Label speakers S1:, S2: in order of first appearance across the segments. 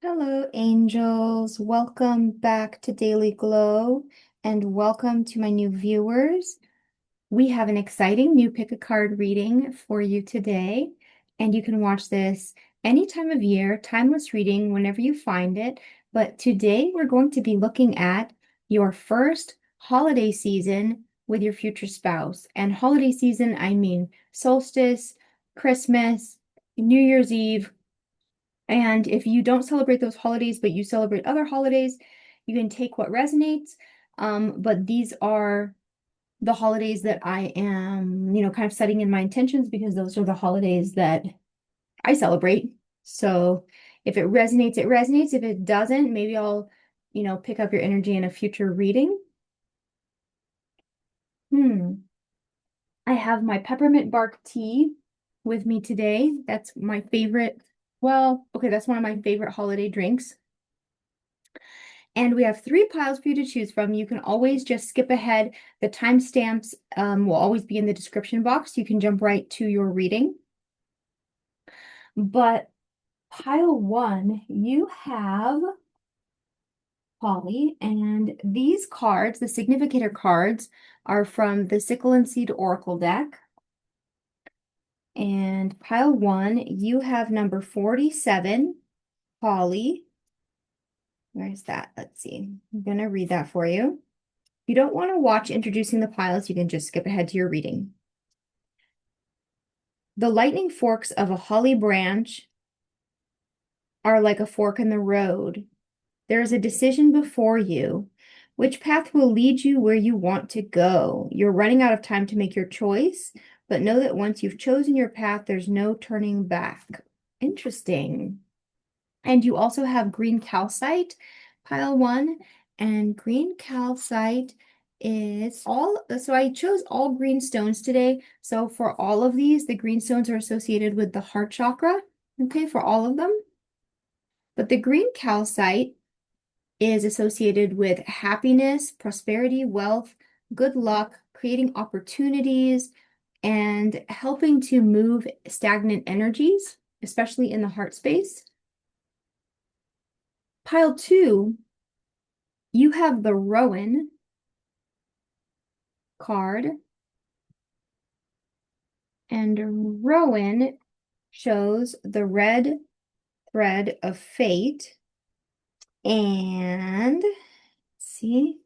S1: Hello, angels. Welcome back to Daily Glow and welcome to my new viewers. We have an exciting new pick a card reading for you today, and you can watch this any time of year, timeless reading whenever you find it. But today we're going to be looking at your first holiday season with your future spouse. And holiday season, I mean solstice, Christmas, New Year's Eve. And if you don't celebrate those holidays, but you celebrate other holidays, you can take what resonates. But these are the holidays that I am, kind of setting in my intentions because those are the holidays that I celebrate. So if it resonates, it resonates. If it doesn't, maybe I'll, pick up your energy in a future reading. I have my peppermint bark tea with me today. That's my favorite. Well, okay, that's one of my favorite holiday drinks. And we have three piles for you to choose from. You can always just skip ahead. The timestamps will always be in the description box. You can jump right to your reading. But pile one, you have Holly, and these cards, the Significator cards, are from the Sickle and Seed Oracle deck. And pile one, you have number 47, Holly. Where's that? Let's see. I'm going to read that for you. If you don't want to watch introducing the piles, you can just skip ahead to your reading. The lightning forks of a holly branch are like a fork in the road. There is a decision before you. Which path will lead you where you want to go? You're running out of time to make your choice, but know that once you've chosen your path, there's no turning back. Interesting. And you also have green calcite, pile one, and green calcite is so I chose all green stones today. So for all of these, the green stones are associated with the heart chakra, okay, for all of them. But the green calcite is associated with happiness, prosperity, wealth, good luck, creating opportunities, and helping to move stagnant energies, especially in the heart space. Pile two, you have the Rowan card, and Rowan shows the red thread of fate. And see,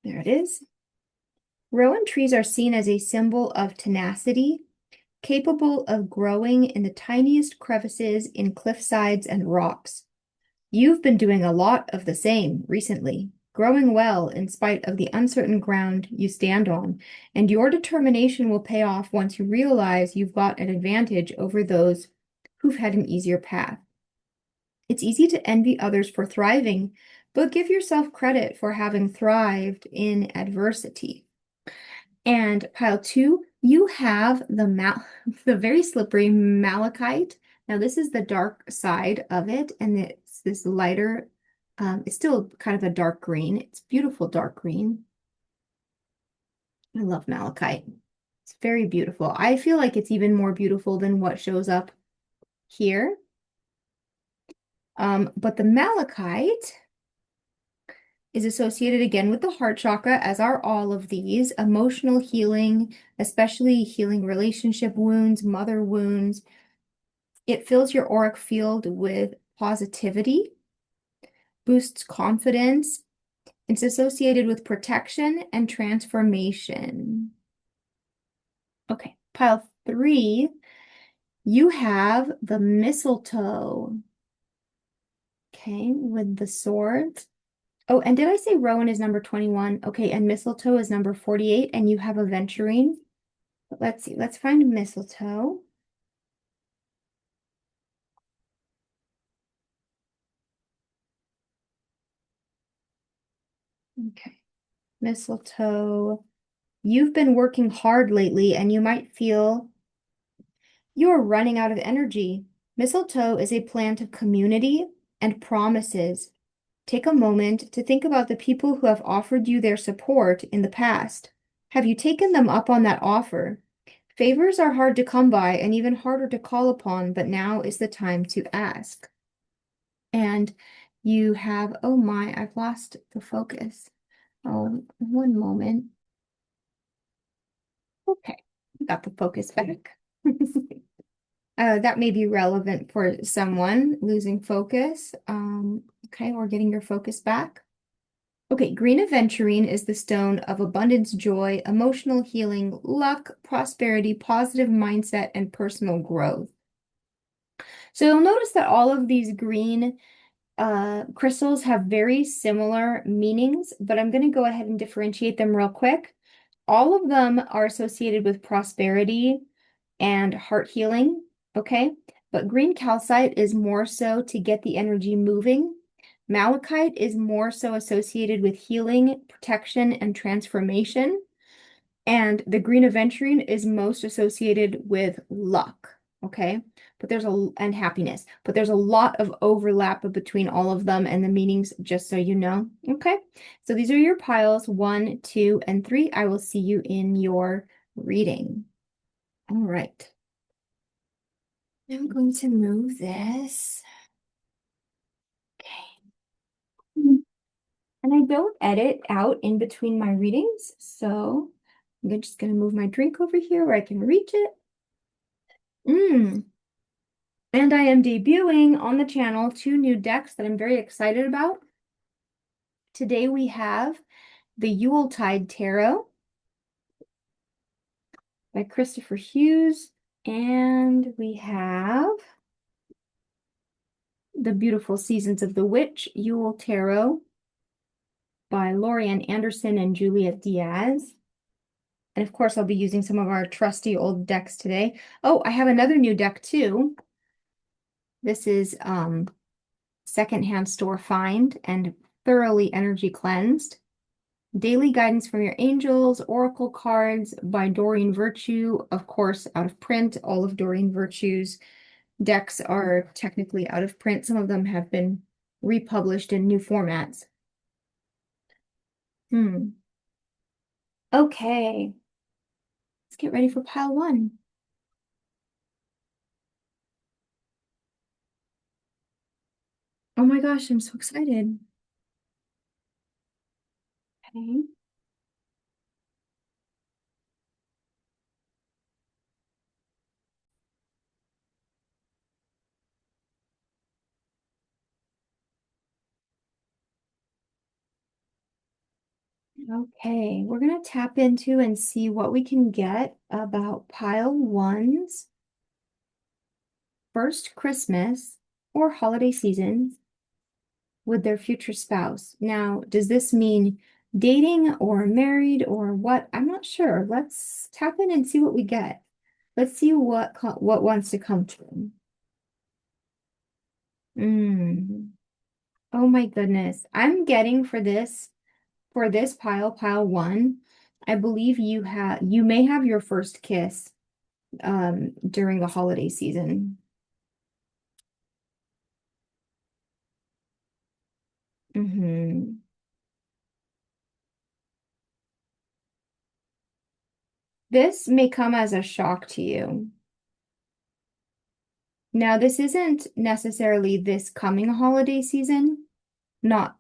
S1: there it is. Rowan trees are seen as a symbol of tenacity, capable of growing in the tiniest crevices in cliff sides and rocks. You've been doing a lot of the same recently, growing well in spite of the uncertain ground you stand on, and your determination will pay off once you realize you've got an advantage over those who've had an easier path. It's easy to envy others for thriving, but give yourself credit for having thrived in adversity. And pile two, you have the very slippery malachite. Now this is the dark side of it, and it's this lighter, it's still kind of a dark green. It's beautiful dark green. I love malachite. It's very beautiful. I feel like it's even more beautiful than what shows up here. But the malachite is associated again with the heart chakra, as are all of these. Emotional healing, especially healing relationship wounds, mother wounds. It fills your auric field with positivity, boosts confidence. It's associated with protection and transformation. Okay, pile three, you have the mistletoe. Okay, with the swords. Oh, and did I say Rowan is number 21? Okay, and mistletoe is number 48, and you have Aventurine. Let's see, let's find mistletoe. Okay, mistletoe. You've been working hard lately, and you might feel you're running out of energy. Mistletoe is a plant of community and promises. Take a moment to think about the people who have offered you their support in the past. Have you taken them up on that offer? Favors are hard to come by and even harder to call upon, but now is the time to ask. And you have, oh my, I've lost the focus. Oh, one moment. Okay, got the focus back. That may be relevant for someone losing focus. Okay, or getting your focus back. Okay, green aventurine is the stone of abundance, joy, emotional healing, luck, prosperity, positive mindset, and personal growth. So you'll notice that all of these green crystals have very similar meanings, but I'm going to go ahead and differentiate them real quick. All of them are associated with prosperity and heart healing, okay? But green calcite is more so to get the energy moving. Malachite is more so associated with healing, protection, and transformation. And the green aventurine is most associated with luck, okay? And happiness. But there's a lot of overlap between all of them and the meanings, just so you know, okay? So these are your piles 1, 2, and 3. I will see you in your reading. All right. I'm going to move this. Okay. And I don't edit out in between my readings, so I'm just going to move my drink over here where I can reach it. And I am debuting on the channel 2 new decks that I'm very excited about. Today we have the Yuletide Tarot by Christopher Hughes, and we have the Beautiful Seasons of the Witch Yule Tarot by Lorianne Anderson and Juliet Diaz. And of course, I'll be using some of our trusty old decks today. Oh, I have another new deck too. This is secondhand store find and thoroughly energy cleansed. Daily Guidance from Your Angels, Oracle Cards by Doreen Virtue, of course, out of print. All of Doreen Virtue's decks are technically out of print. Some of them have been republished in new formats. Okay, let's get ready for pile 1. Oh my gosh, I'm so excited. Okay. Okay, we're going to tap into and see what we can get about pile 1's first Christmas or holiday season with their future spouse. Now, does this mean dating or married or what? I'm not sure. Let's tap in and see what we get. Let's see what wants to come true. Oh my goodness. I'm getting for this pile 1, I believe you may have your first kiss during the holiday season. This may come as a shock to you. Now, this isn't necessarily this coming holiday season, not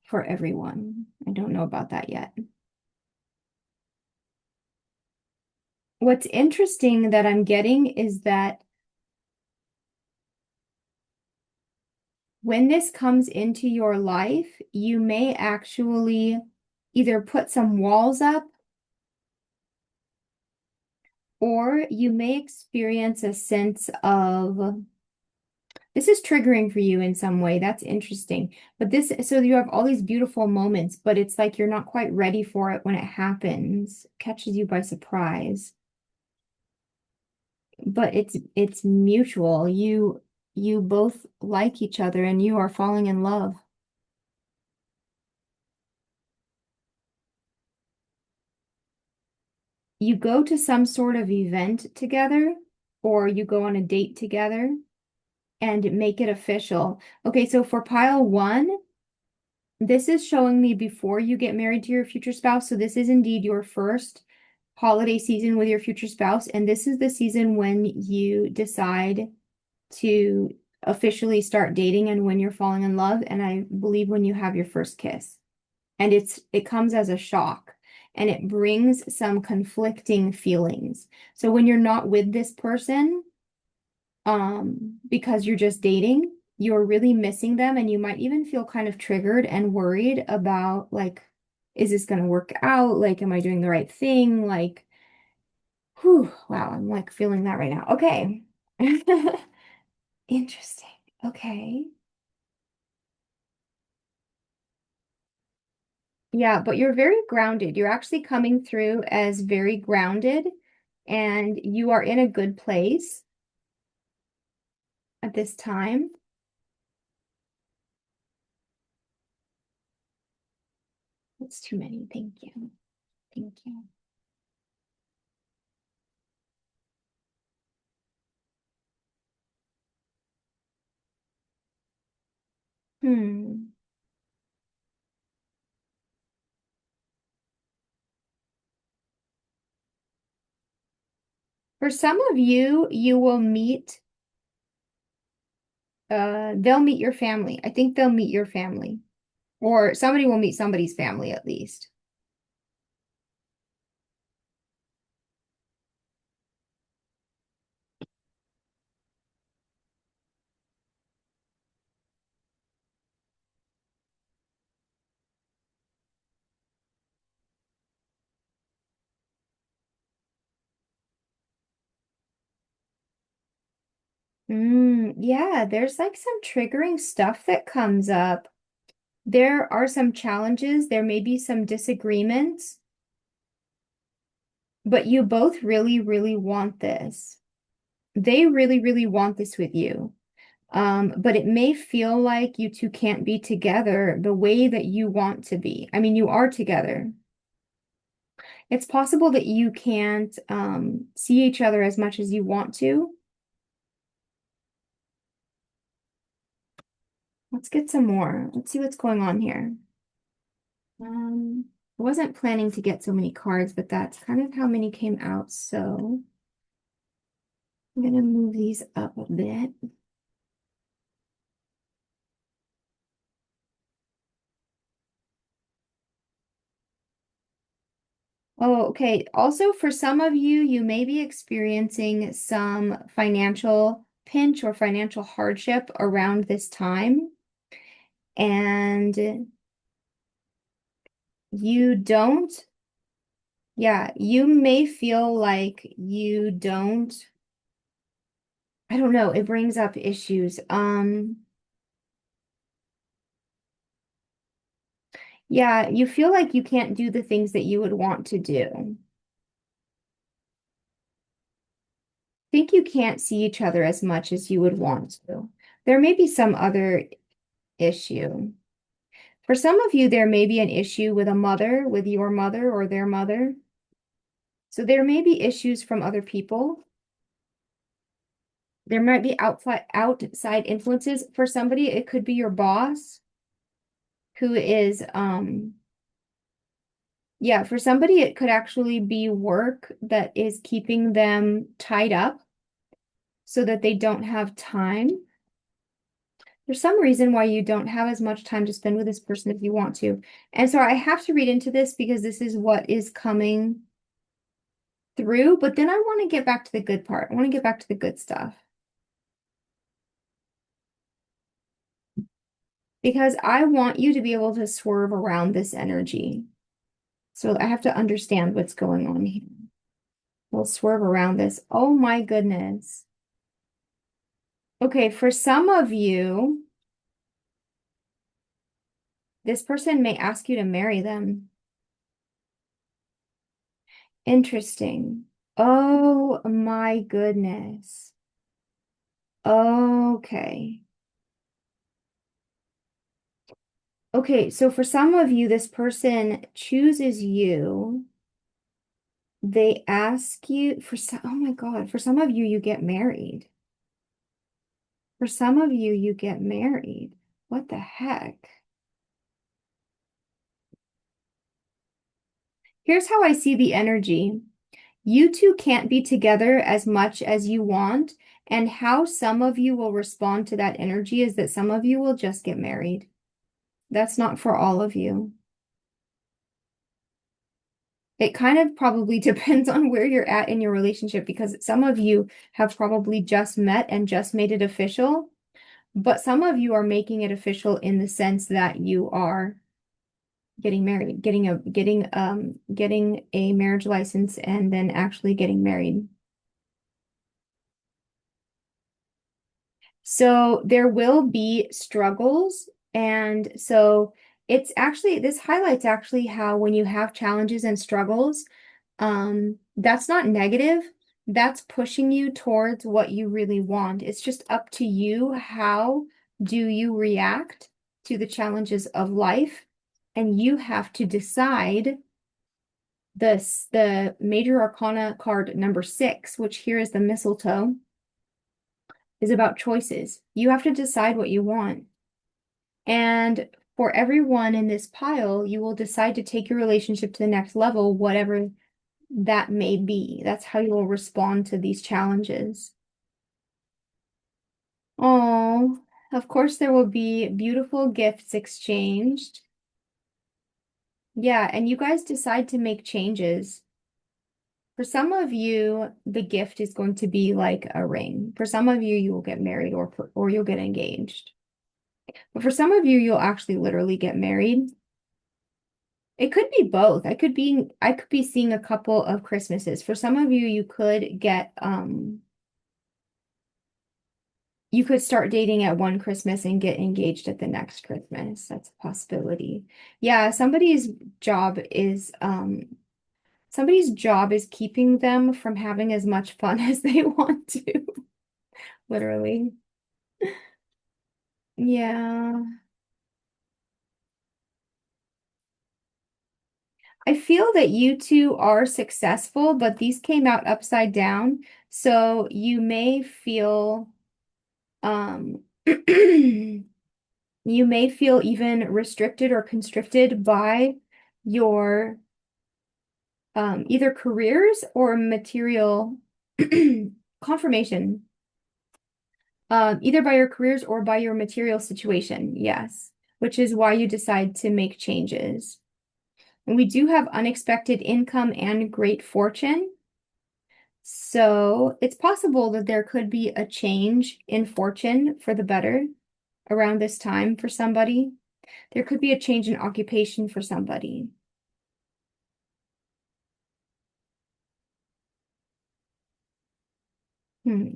S1: for everyone. I don't know about that yet. What's interesting that I'm getting is that when this comes into your life, you may actually either put some walls up or you may experience a sense of this is triggering for you in some way. That's interesting. But so you have all these beautiful moments, but it's like you're not quite ready for it when it happens, catches you by surprise. But it's mutual. You both like each other and you are falling in love. You go to some sort of event together or you go on a date together and make it official. Okay, so for pile 1, this is showing me before you get married to your future spouse. So this is indeed your first holiday season with your future spouse, and this is the season when you decide to officially start dating and when you're falling in love, and I believe when you have your first kiss. And it comes as a shock and it brings some conflicting feelings. So when you're not with this person, because you're just dating, you're really missing them, and you might even feel kind of triggered and worried about like, is this going to work out? Like, am I doing the right thing? Like, whew, wow, I'm like feeling that right now. Okay. Interesting. Okay. Yeah, but you're very grounded. You're actually coming through as very grounded, and you are in a good place at this time. That's too many. Thank you. Thank you. Hmm. For some of you, you will meet, they'll meet your family. I think they'll meet your family, or somebody will meet somebody's family at least. Yeah, there's like some triggering stuff that comes up. There are some challenges, there may be some disagreements, but you both really, really want this. They really, really want this with you. But it may feel like you two can't be together the way that you want to be. I mean, you are together. It's possible that you can't see each other as much as you want to. Let's get some more. Let's see what's going on here. I wasn't planning to get so many cards, but that's kind of how many came out. So I'm gonna move these up a bit. Oh, okay. Also, for some of you, you may be experiencing some financial pinch or financial hardship around this time. And you don't, yeah, you may feel like you don't, I don't know, it brings up issues. Yeah, you feel like you can't do the things that you would want to do. Think you can't see each other as much as you would want to. There may be some other issue. For some of you, there may be an issue with a mother, with your mother or their mother. So there may be issues from other people. There might be outside influences. For somebody, it could be your boss who is, yeah, for somebody, it could actually be work that is keeping them tied up so that they don't have time. There's some reason why you don't have as much time to spend with this person if you want to. And so I have to read into this because this is what is coming through, but then I want to get back to the good part. I want to get back to the good stuff because I want you to be able to swerve around this energy. So I have to understand what's going on here. We'll swerve around this. Oh my goodness. Okay, for some of you, this person may ask you to marry them. Interesting. Oh my goodness. Okay. Okay, so for some of you, this person chooses you. They ask you for some, oh my God, for some of you, you get married. For some of you, you get married. What the heck? Here's how I see the energy. You two can't be together as much as you want, and how some of you will respond to that energy is that some of you will just get married. That's not for all of you. It kind of probably depends on where you're at in your relationship because some of you have probably just met and just made it official, but some of you are making it official in the sense that you are getting married, getting a marriage license and then actually getting married. So there will be struggles. And so it's actually, this highlights actually how when you have challenges and struggles, that's not negative. That's pushing you towards what you really want. It's just up to you. How do you react to the challenges of life? And you have to decide the major arcana card number 6, which here is the mistletoe, is about choices. You have to decide what you want. And for everyone in this pile, you will decide to take your relationship to the next level, whatever that may be. That's how you will respond to these challenges. Oh, of course, there will be beautiful gifts exchanged. Yeah, and you guys decide to make changes. For some of you, the gift is going to be like a ring. For some of you, you will get married or you'll get engaged. But for some of you, you'll actually literally get married. It could be both. I could be seeing a couple of Christmases. For some of you, you could get you could start dating at one Christmas and get engaged at the next Christmas. That's a possibility. Yeah, somebody's job is keeping them from having as much fun as they want to, literally. Yeah. I feel that you two are successful, but these came out upside down. So you may feel you may feel even restricted or constricted by your either careers or material confirmation. Either by your careers or by your material situation, yes, which is why you decide to make changes. And we do have unexpected income and great fortune. So it's possible that there could be a change in fortune for the better around this time for somebody. There could be a change in occupation for somebody. Hmm.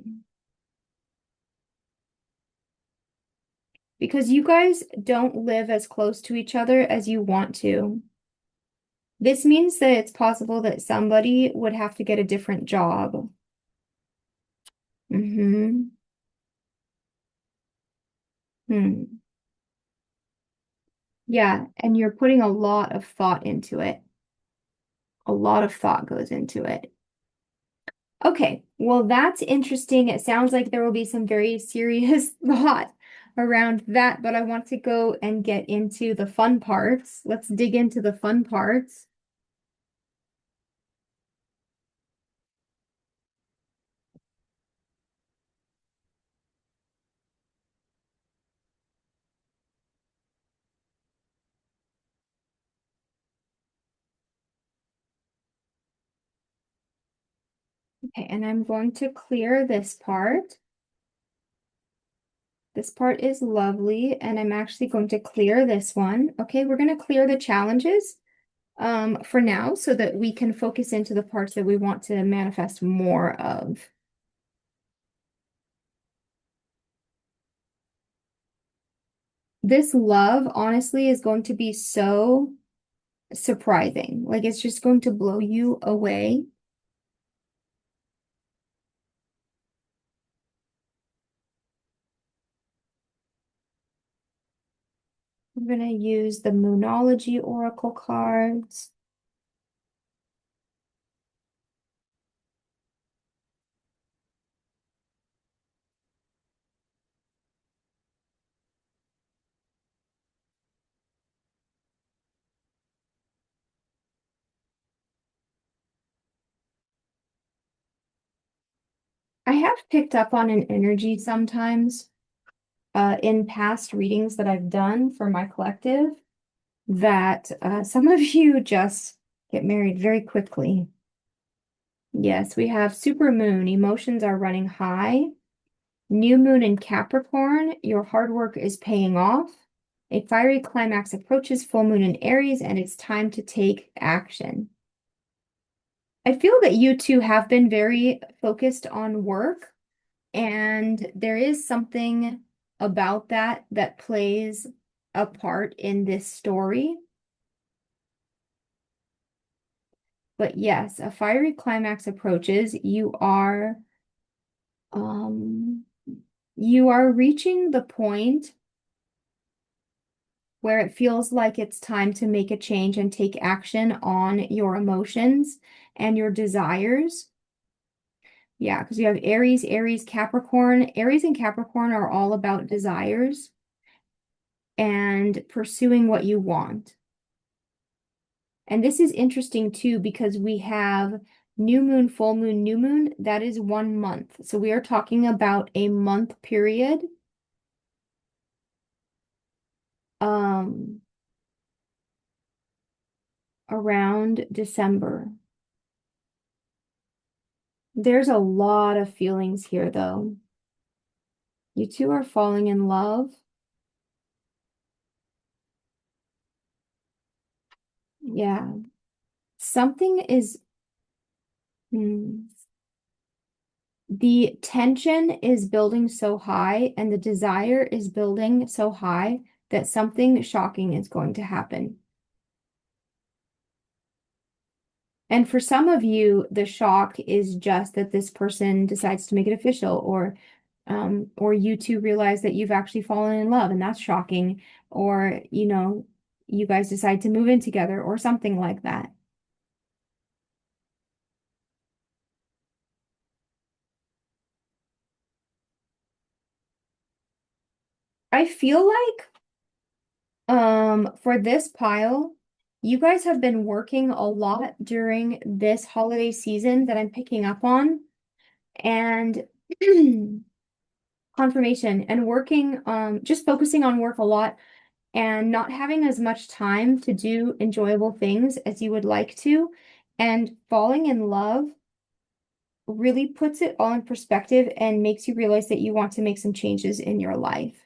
S1: Because you guys don't live as close to each other as you want to. This means that it's possible that somebody would have to get a different job. Mm-hmm. Hmm. Yeah, and you're putting a lot of thought into it. A lot of thought goes into it. Okay, well, that's interesting. It sounds like there will be some very serious thought around that, but I want to go and get into the fun parts. Let's dig into the fun parts. Okay, and I'm going to clear this part. This part is lovely, and I'm actually going to clear this one. Okay, we're going to clear the challenges for now so that we can focus into the parts that we want to manifest more of. This love, honestly, is going to be so surprising. Like it's just going to blow you away. I'm going to use the Moonology Oracle cards. I have picked up on an energy sometimes in past readings that I've done for my collective that some of you just get married very quickly. Yes, we have super moon. Emotions are running high. New moon in Capricorn. Your hard work is paying off. A fiery climax approaches full moon in Aries, and it's time to take action. I feel that you two have been very focused on work, and there is something about that that plays a part in this story. But yes, a fiery climax approaches. Um, you are reaching the point where it feels like it's time to make a change and take action on your emotions and your desires. Yeah, because you have Aries, Capricorn. Aries and Capricorn are all about desires and pursuing what you want. And this is interesting too, because we have new moon, full moon, new moon. That is 1 month. So we are talking about a month period. Around December. There's a lot of feelings here, though. You two are falling in love. Yeah. Something is, hmm, the tension is building so high and the desire is building so high that something shocking is going to happen. And for some of you, the shock is just that this person decides to make it official, or you two realize that you've actually fallen in love, and that's shocking, or you guys decide to move in together or something like that. I feel like for this pile, you guys have been working a lot during this holiday season that I'm picking up on, and confirmation and working, just focusing on work a lot and not having as much time to do enjoyable things as you would like to. And falling in love really puts it all in perspective and makes you realize that you want to make some changes in your life.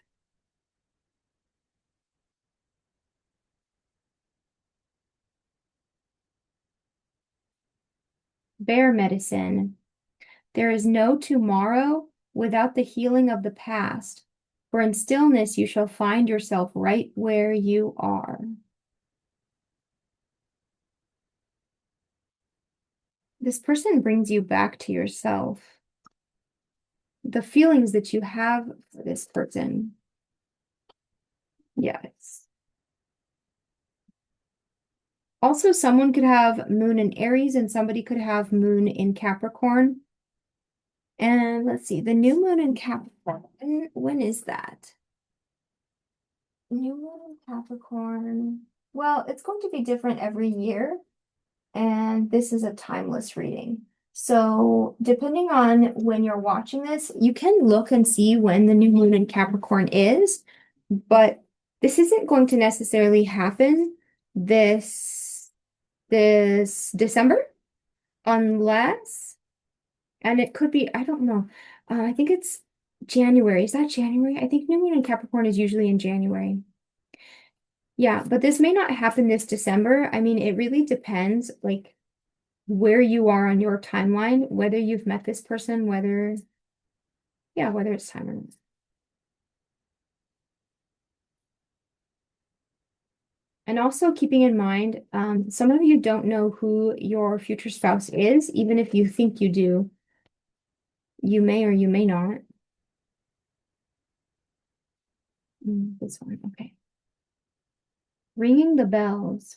S1: Bear medicine. There is no tomorrow without the healing of the past, for in stillness you shall find yourself right where you are. This person brings you back to yourself. The feelings that you have for this person. Yes. Also, someone could have moon in Aries and somebody could have moon in Capricorn. And let's see, the new moon in Capricorn, when is that? New moon in Capricorn. Well, it's going to be different every year, and this is a timeless reading. So, depending on when you're watching this, you can look and see when the new moon in Capricorn is, but this isn't going to necessarily happen this December, unless, and it could be, I don't know. I think it's January. Is that January? I think new moon in Capricorn is usually in January. Yeah, but this may not happen this December. I mean, it really depends, like where you are on your timeline, whether you've met this person, whether it's time or not. And also keeping in mind, some of you don't know who your future spouse is, even if you think you do. You may or you may not. This one, okay. Ringing the bells.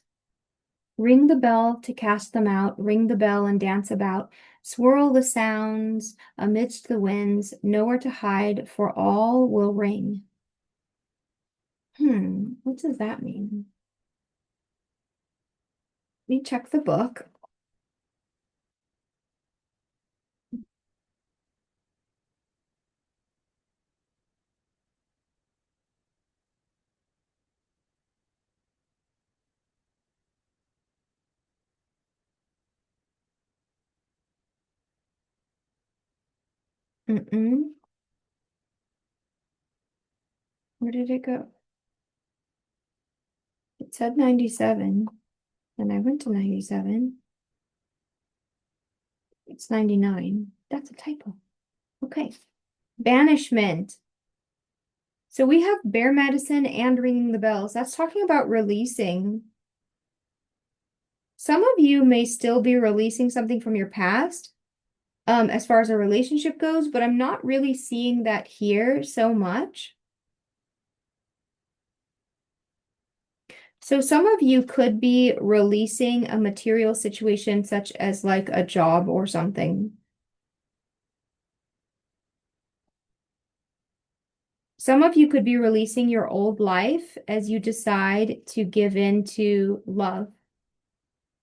S1: Ring the bell to cast them out, ring the bell and dance about, swirl the sounds amidst the winds, nowhere to hide, for all will ring. What does that mean? Let me check the book. Mm-mm. Where did it go? It said 97, and I went to 97. It's 99. That's a typo. Okay. Banishment. So we have bear medicine and ringing the bells. That's talking about releasing. Some of you may still be releasing something from your past, as far as a relationship goes, but I'm not really seeing that here so much. So some of you could be releasing a material situation such as like a job or something. Some of you could be releasing your old life as you decide to give in to love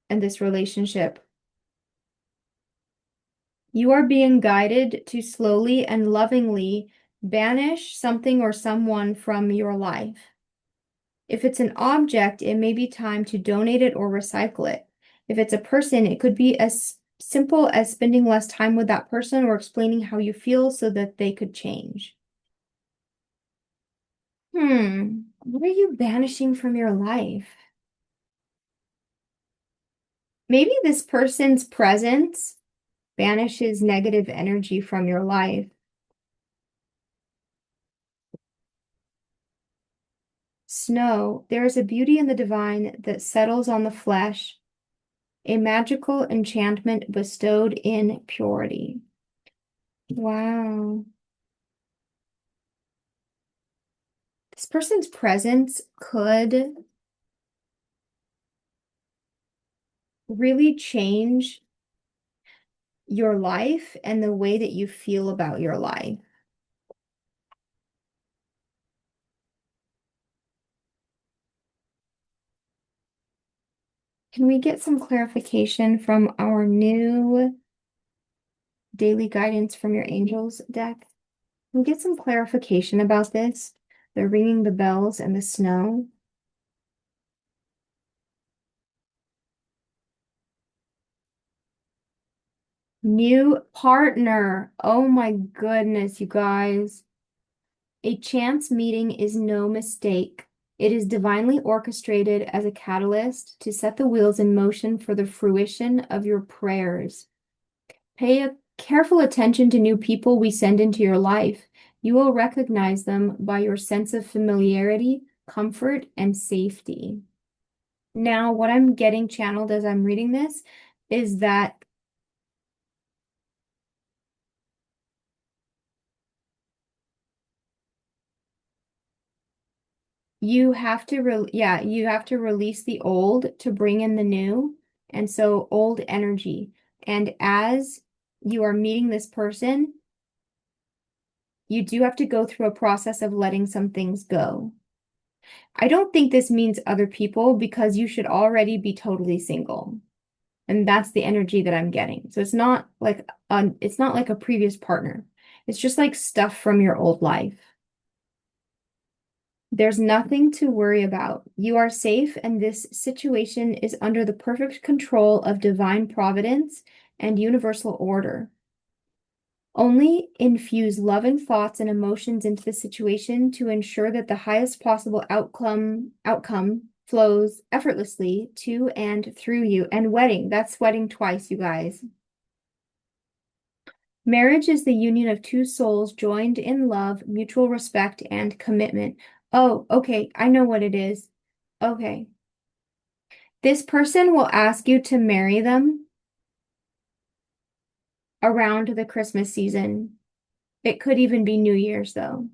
S1: and this relationship. You are being guided to slowly and lovingly banish something or someone from your life. If it's an object, it may be time to donate it or recycle it. If it's a person, it could be as simple as spending less time with that person or explaining how you feel so that they could change. What are you banishing from your life? Maybe this person's presence banishes negative energy from your life. Snow, there is a beauty in the divine that settles on the flesh, a magical enchantment bestowed in purity. Wow. This person's presence could really change your life and the way that you feel about your life. Can we get some clarification from our new daily guidance from your angels deck? Can we get some clarification about this? The ringing the bells and the snow. New partner. Oh my goodness, you guys. A chance meeting is no mistake. It is divinely orchestrated as a catalyst to set the wheels in motion for the fruition of your prayers. Pay a careful attention to new people we send into your life. You will recognize them by your sense of familiarity, comfort, and safety. Now, what I'm getting channeled as I'm reading this is that you have to you have to release the old to bring in the new. And so old energy. And as you are meeting this person, you do have to go through a process of letting some things go. I don't think this means other people because you should already be totally single. And that's the energy that I'm getting. So it's not like a previous partner. It's just like stuff from your old life. There's nothing to worry about. You are safe, and this situation is under the perfect control of divine providence and universal order. Only infuse loving thoughts and emotions into the situation to ensure that the highest possible outcome flows effortlessly to and through you. And wedding, that's wedding twice, you guys. Marriage is the union of two souls joined in love, mutual respect, and commitment. Oh, okay. I know what it is. Okay. This person will ask you to marry them around the Christmas season. It could even be New Year's, though.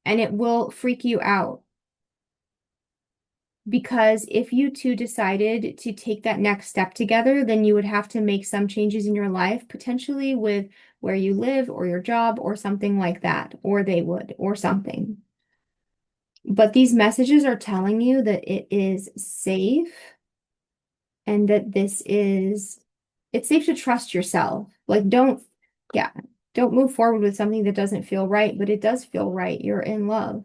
S1: And it will freak you out. Because if you two decided to take that next step together, then you would have to make some changes in your life, potentially with where you live or your job or something like that, or they would, or something. But these messages are telling you that it is safe and that it's safe to trust yourself. Like, don't move forward with something that doesn't feel right, but it does feel right. You're in love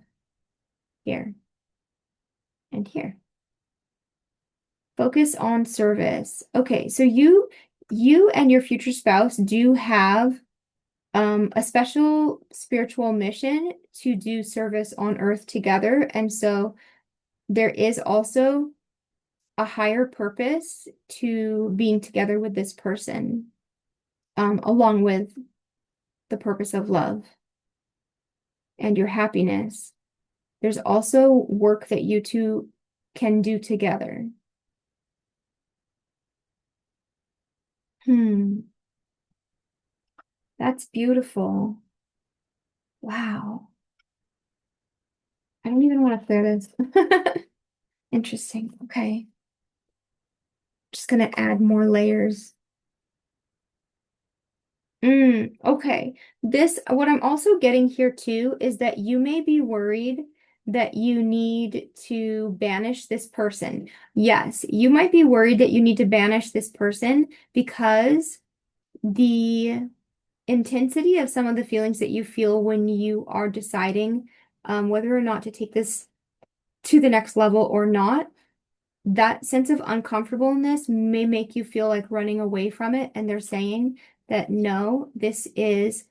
S1: here and here. Focus on service. Okay, so you and your future spouse do have a special spiritual mission to do service on earth together. And so there is also a higher purpose to being together with this person, along with the purpose of love and your happiness. There's also work that you two can do together. That's beautiful. Wow. I don't even want to clear this. Interesting. Okay. Just gonna add more layers. Okay. What I'm also getting here too is that you may be worried that you need to banish this person. Yes, you might be worried that you need to banish this person because the intensity of some of the feelings that you feel when you are deciding whether or not to take this to the next level or not, that sense of uncomfortableness may make you feel like running away from it. And they're saying that no, this is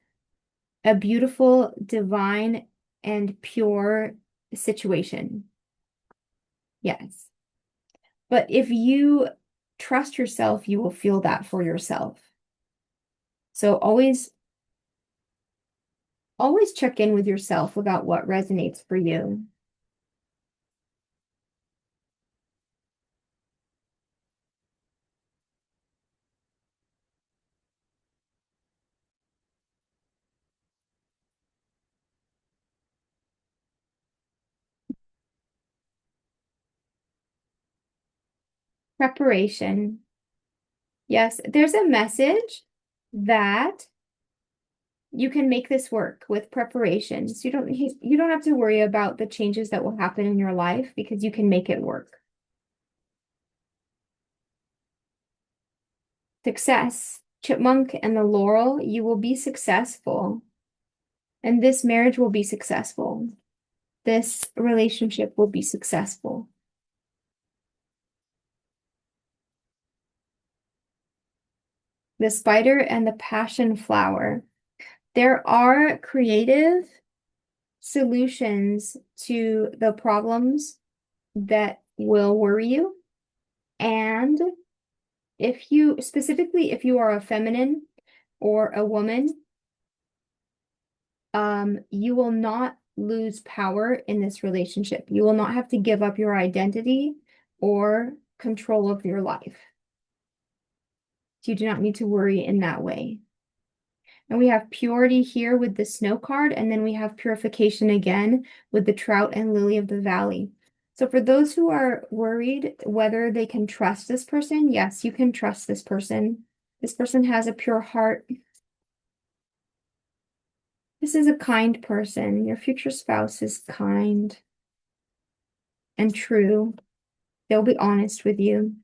S1: a beautiful, divine, and pure situation. Yes. But if you trust yourself, you will feel that for yourself. So always check in with yourself about what resonates for you. Preparation. Yes, there's a message that you can make this work with preparation. So you don't have to worry about the changes that will happen in your life because you can make it work. Success. Chipmunk and the laurel, you will be successful. And this marriage will be successful. This relationship will be successful. The spider and the passion flower. There are creative solutions to the problems that will worry you. And specifically, if you are a feminine or a woman, you will not lose power in this relationship. You will not have to give up your identity or control of your life. You do not need to worry in that way. And we have purity here with the snow card, and then we have purification again with the trout and lily of the valley. So for those who are worried whether they can trust this person, yes, you can trust this person. This person has a pure heart. This is a kind person. Your future spouse is kind and true. They'll be honest with you.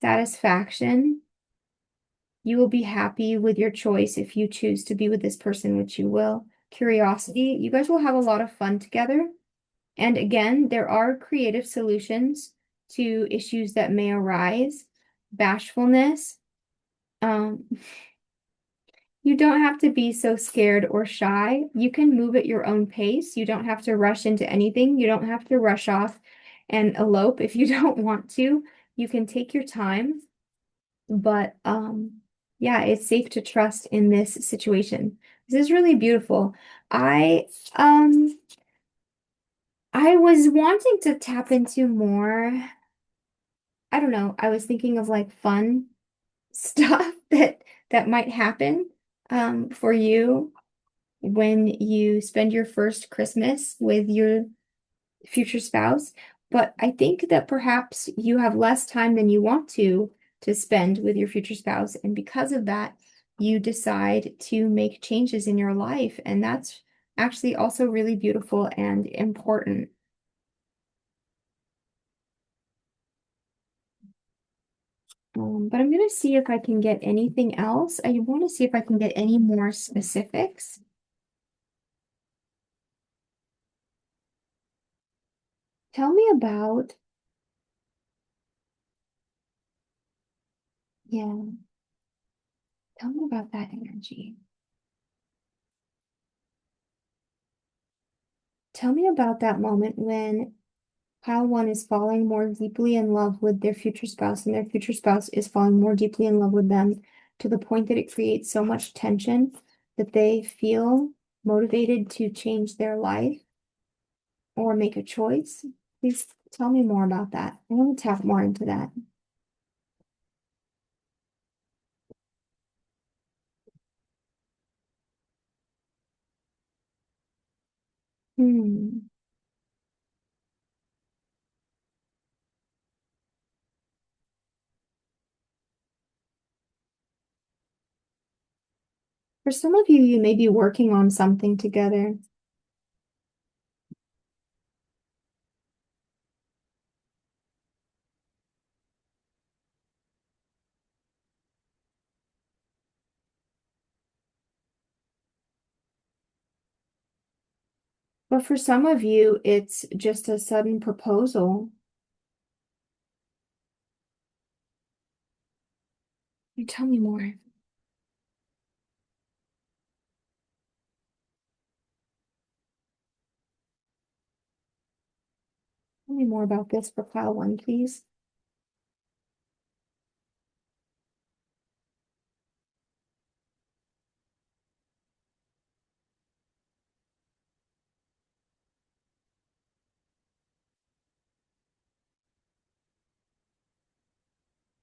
S1: Satisfaction. You will be happy with your choice if you choose to be with this person, which you will. Curiosity. You guys will have a lot of fun together. And again, there are creative solutions to issues that may arise. Bashfulness. Um, you don't have to be so scared or shy. You can move at your own pace. You don't have to rush into anything. You don't have to rush off and elope if you don't want to. You can take your time, but yeah, it's safe to trust in this situation. This is really beautiful. I was wanting to tap into more, I don't know, I was thinking of like fun stuff that might happen for you when you spend your first Christmas with your future spouse. But I think that perhaps you have less time than you want to spend with your future spouse. And because of that, you decide to make changes in your life. And that's actually also really beautiful and important. But I'm going to see if I can get anything else. I want to see if I can get any more specifics. Tell me about Yeah. Tell me about that energy. Tell me about that moment when pile one is falling more deeply in love with their future spouse, and their future spouse is falling more deeply in love with them to the point that it creates so much tension that they feel motivated to change their life or make a choice. Please tell me more about that. I want to tap more into that. Hmm. For some of you, you may be working on something together. But for some of you, it's just a sudden proposal. You tell me more. Tell me more about this for pile one, please.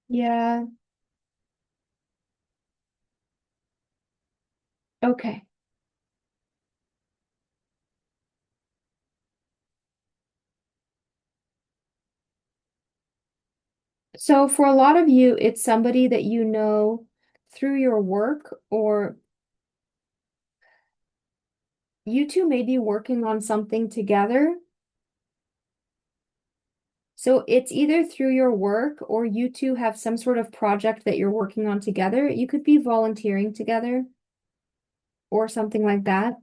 S1: Yeah. Okay. So for a lot of you, it's somebody that you know through your work, or you two may be working on something together. So it's either through your work or you two have some sort of project that you're working on together. You could be volunteering together or something like that.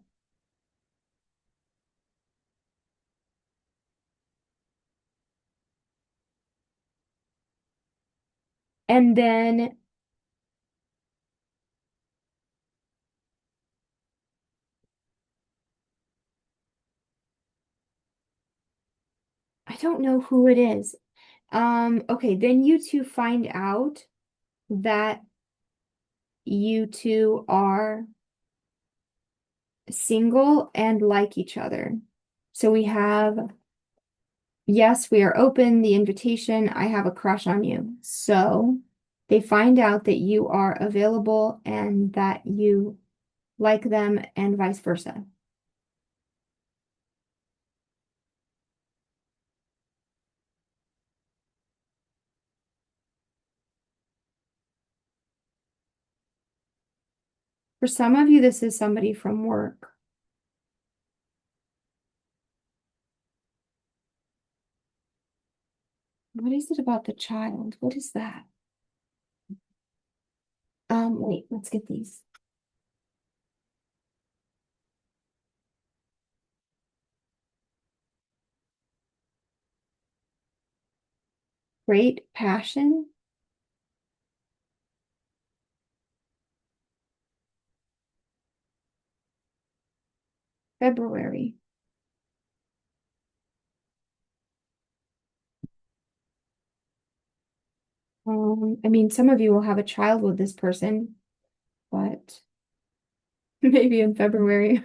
S1: And then I don't know who it is. Okay, then you two find out that you two are single and like each other. So we have, yes, we are open, the invitation, I have a crush on you. So they find out that you are available and that you like them and vice versa. For some of you, this is somebody from work. What is it about the child? What is that? Wait, let's get these. Great passion, February. I mean, some of you will have a child with this person, but maybe in February.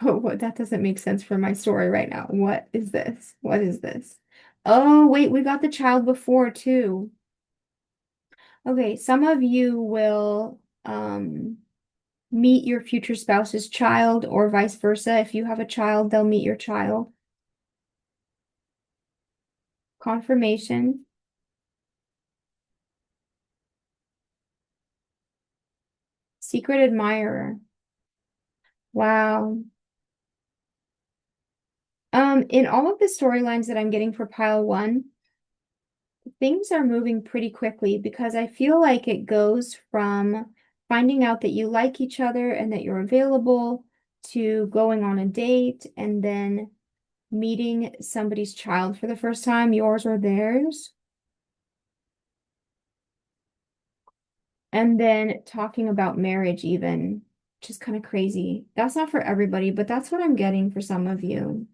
S1: Oh, what, that doesn't make sense for my story right now. What is this? What is this? Oh, wait, we got the child before too. Okay, some of you will meet your future spouse's child or vice versa. If you have a child, they'll meet your child. Confirmation, secret admirer. Wow. In all of the storylines that I'm getting for pile one, things are moving pretty quickly because I feel like it goes from finding out that you like each other and that you're available to going on a date and then meeting somebody's child for the first time, yours or theirs. And then talking about marriage even, which is kind of crazy. That's not for everybody, but that's what I'm getting for some of you.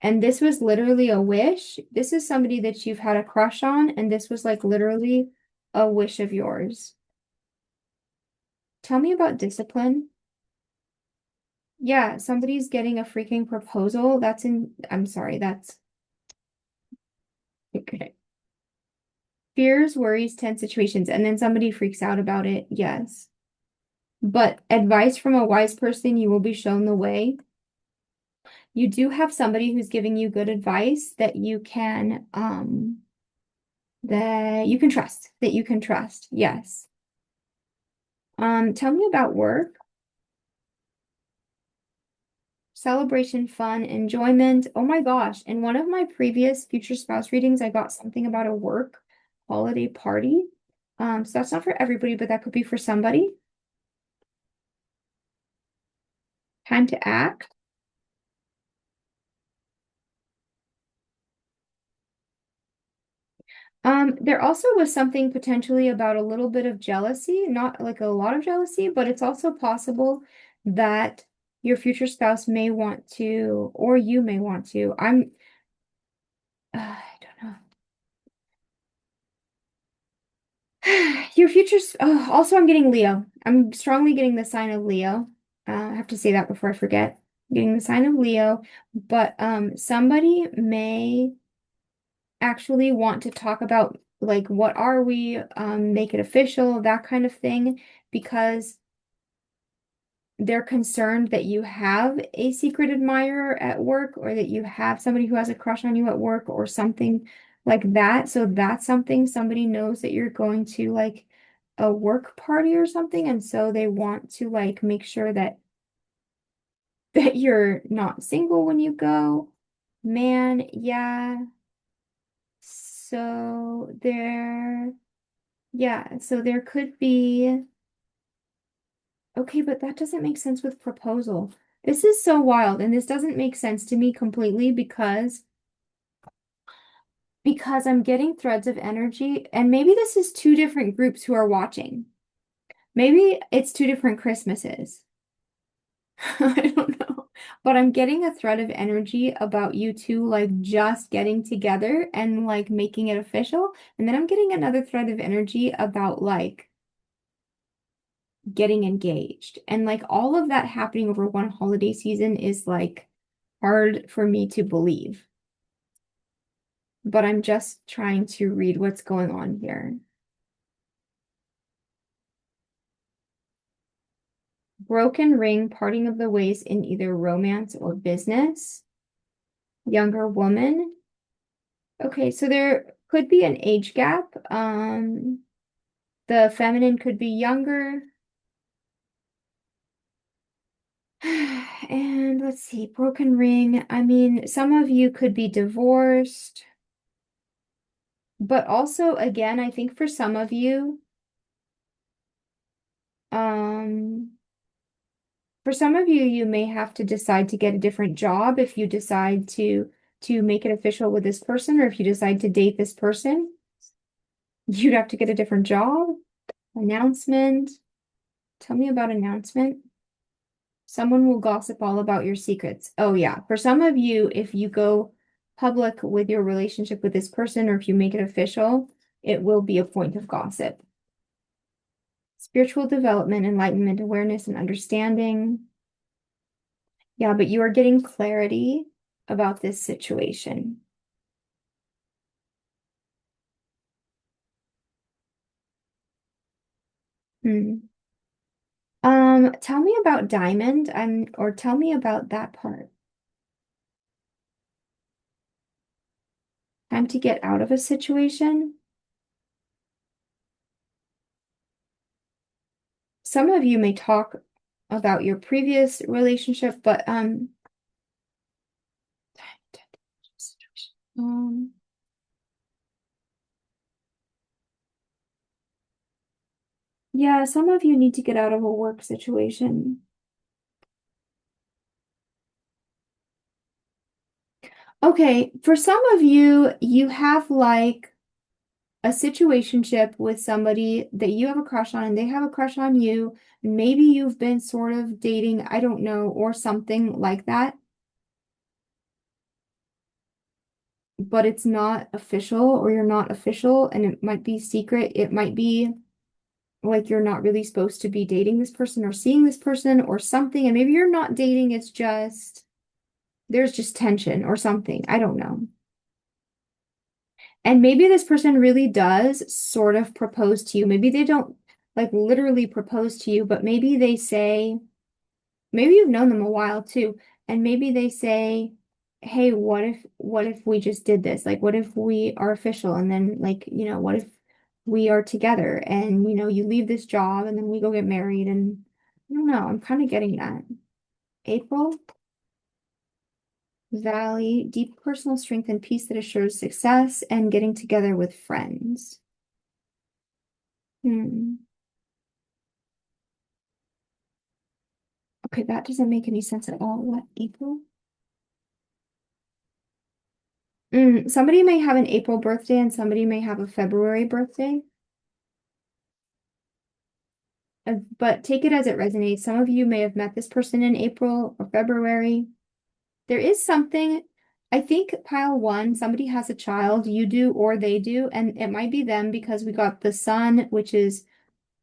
S1: And this was literally a wish. This is somebody that you've had a crush on, and this was like literally a wish of yours. Tell me about discipline. Yeah, somebody's getting a freaking proposal. I'm sorry, that's okay. Fears, worries, tense situations, and then somebody freaks out about it. Yes. But advice from a wise person, you will be shown the way. You do have somebody who's giving you good advice that you can trust, that you can trust. Yes. Tell me about work, celebration, fun, enjoyment. Oh my gosh. In one of my previous future spouse readings, I got something about a work holiday party. So that's not for everybody, but that could be for somebody. Time to act. There also was something potentially about a little bit of jealousy, not like a lot of jealousy, but it's also possible that your future spouse may want to, or you may want to. I don't know. Your future's, oh, also I'm getting Leo. I'm strongly getting the sign of Leo. I have to say that before I forget. I'm getting the sign of Leo, but somebody may actually want to talk about like what are we, make it official, that kind of thing, because they're concerned that you have a secret admirer at work or that you have somebody who has a crush on you at work or something like that. So that's something somebody knows that you're going to like a work party or something, and so they want to like make sure that you're not single when you go. Man, yeah. So there Yeah, so there could be, okay, but that doesn't make sense with proposal. This is so wild, and this doesn't make sense to me completely because I'm getting threads of energy, and maybe this is two different groups who are watching. Maybe it's two different Christmases. I don't know. But I'm getting a thread of energy about you two like just getting together and like making it official. And then I'm getting another thread of energy about like getting engaged. And like all of that happening over one holiday season is like hard for me to believe. But I'm just trying to read what's going on here. Broken ring, parting of the ways in either romance or business. Younger woman. Okay, so there could be an age gap. The feminine could be younger. And let's see, broken ring. I mean, some of you could be divorced. But also, again, I think for some of you, um, you may have to decide to get a different job if you decide to make it official with this person, or if you decide to date this person, you'd have to get a different job. Announcement. Tell me about announcement. Someone will gossip all about your secrets. Oh yeah, for some of you, if you go public with your relationship with this person, or if you make it official, it will be a point of gossip. Spiritual development, enlightenment, awareness, and understanding. Yeah, but you are getting clarity about this situation. Hmm. Tell me about diamond. Or tell me about that part. Time to get out of a situation. Some of you may talk about your previous relationship, but um, yeah, some of you need to get out of a work situation. Okay, for some of you, you have like a situationship with somebody that you have a crush on and they have a crush on you. Maybe you've been sort of dating, I don't know, or something like that, but it's not official or you're not official and it might be secret. It might be like you're not really supposed to be dating this person or seeing this person or something. And maybe you're not dating, it's just there's just tension or something. I don't know. And maybe this person really does sort of propose to you. Maybe they don't like literally propose to you, but maybe they say, maybe you've known them a while too, and maybe they say, "Hey, what if we just did this? Like what if we are official and then like, what if we are together and you leave this job and then we go get married and I don't know, I'm kind of getting that. April, Valley, deep personal strength and peace that assures success and getting together with friends. Hmm. Okay, that doesn't make any sense at all. What, April? Somebody may have an April birthday and somebody may have a February birthday. But take it as it resonates. Some of you may have met this person in April or February. There is something, I think pile one, somebody has a child, you do or they do, and it might be them because we got the sun, which is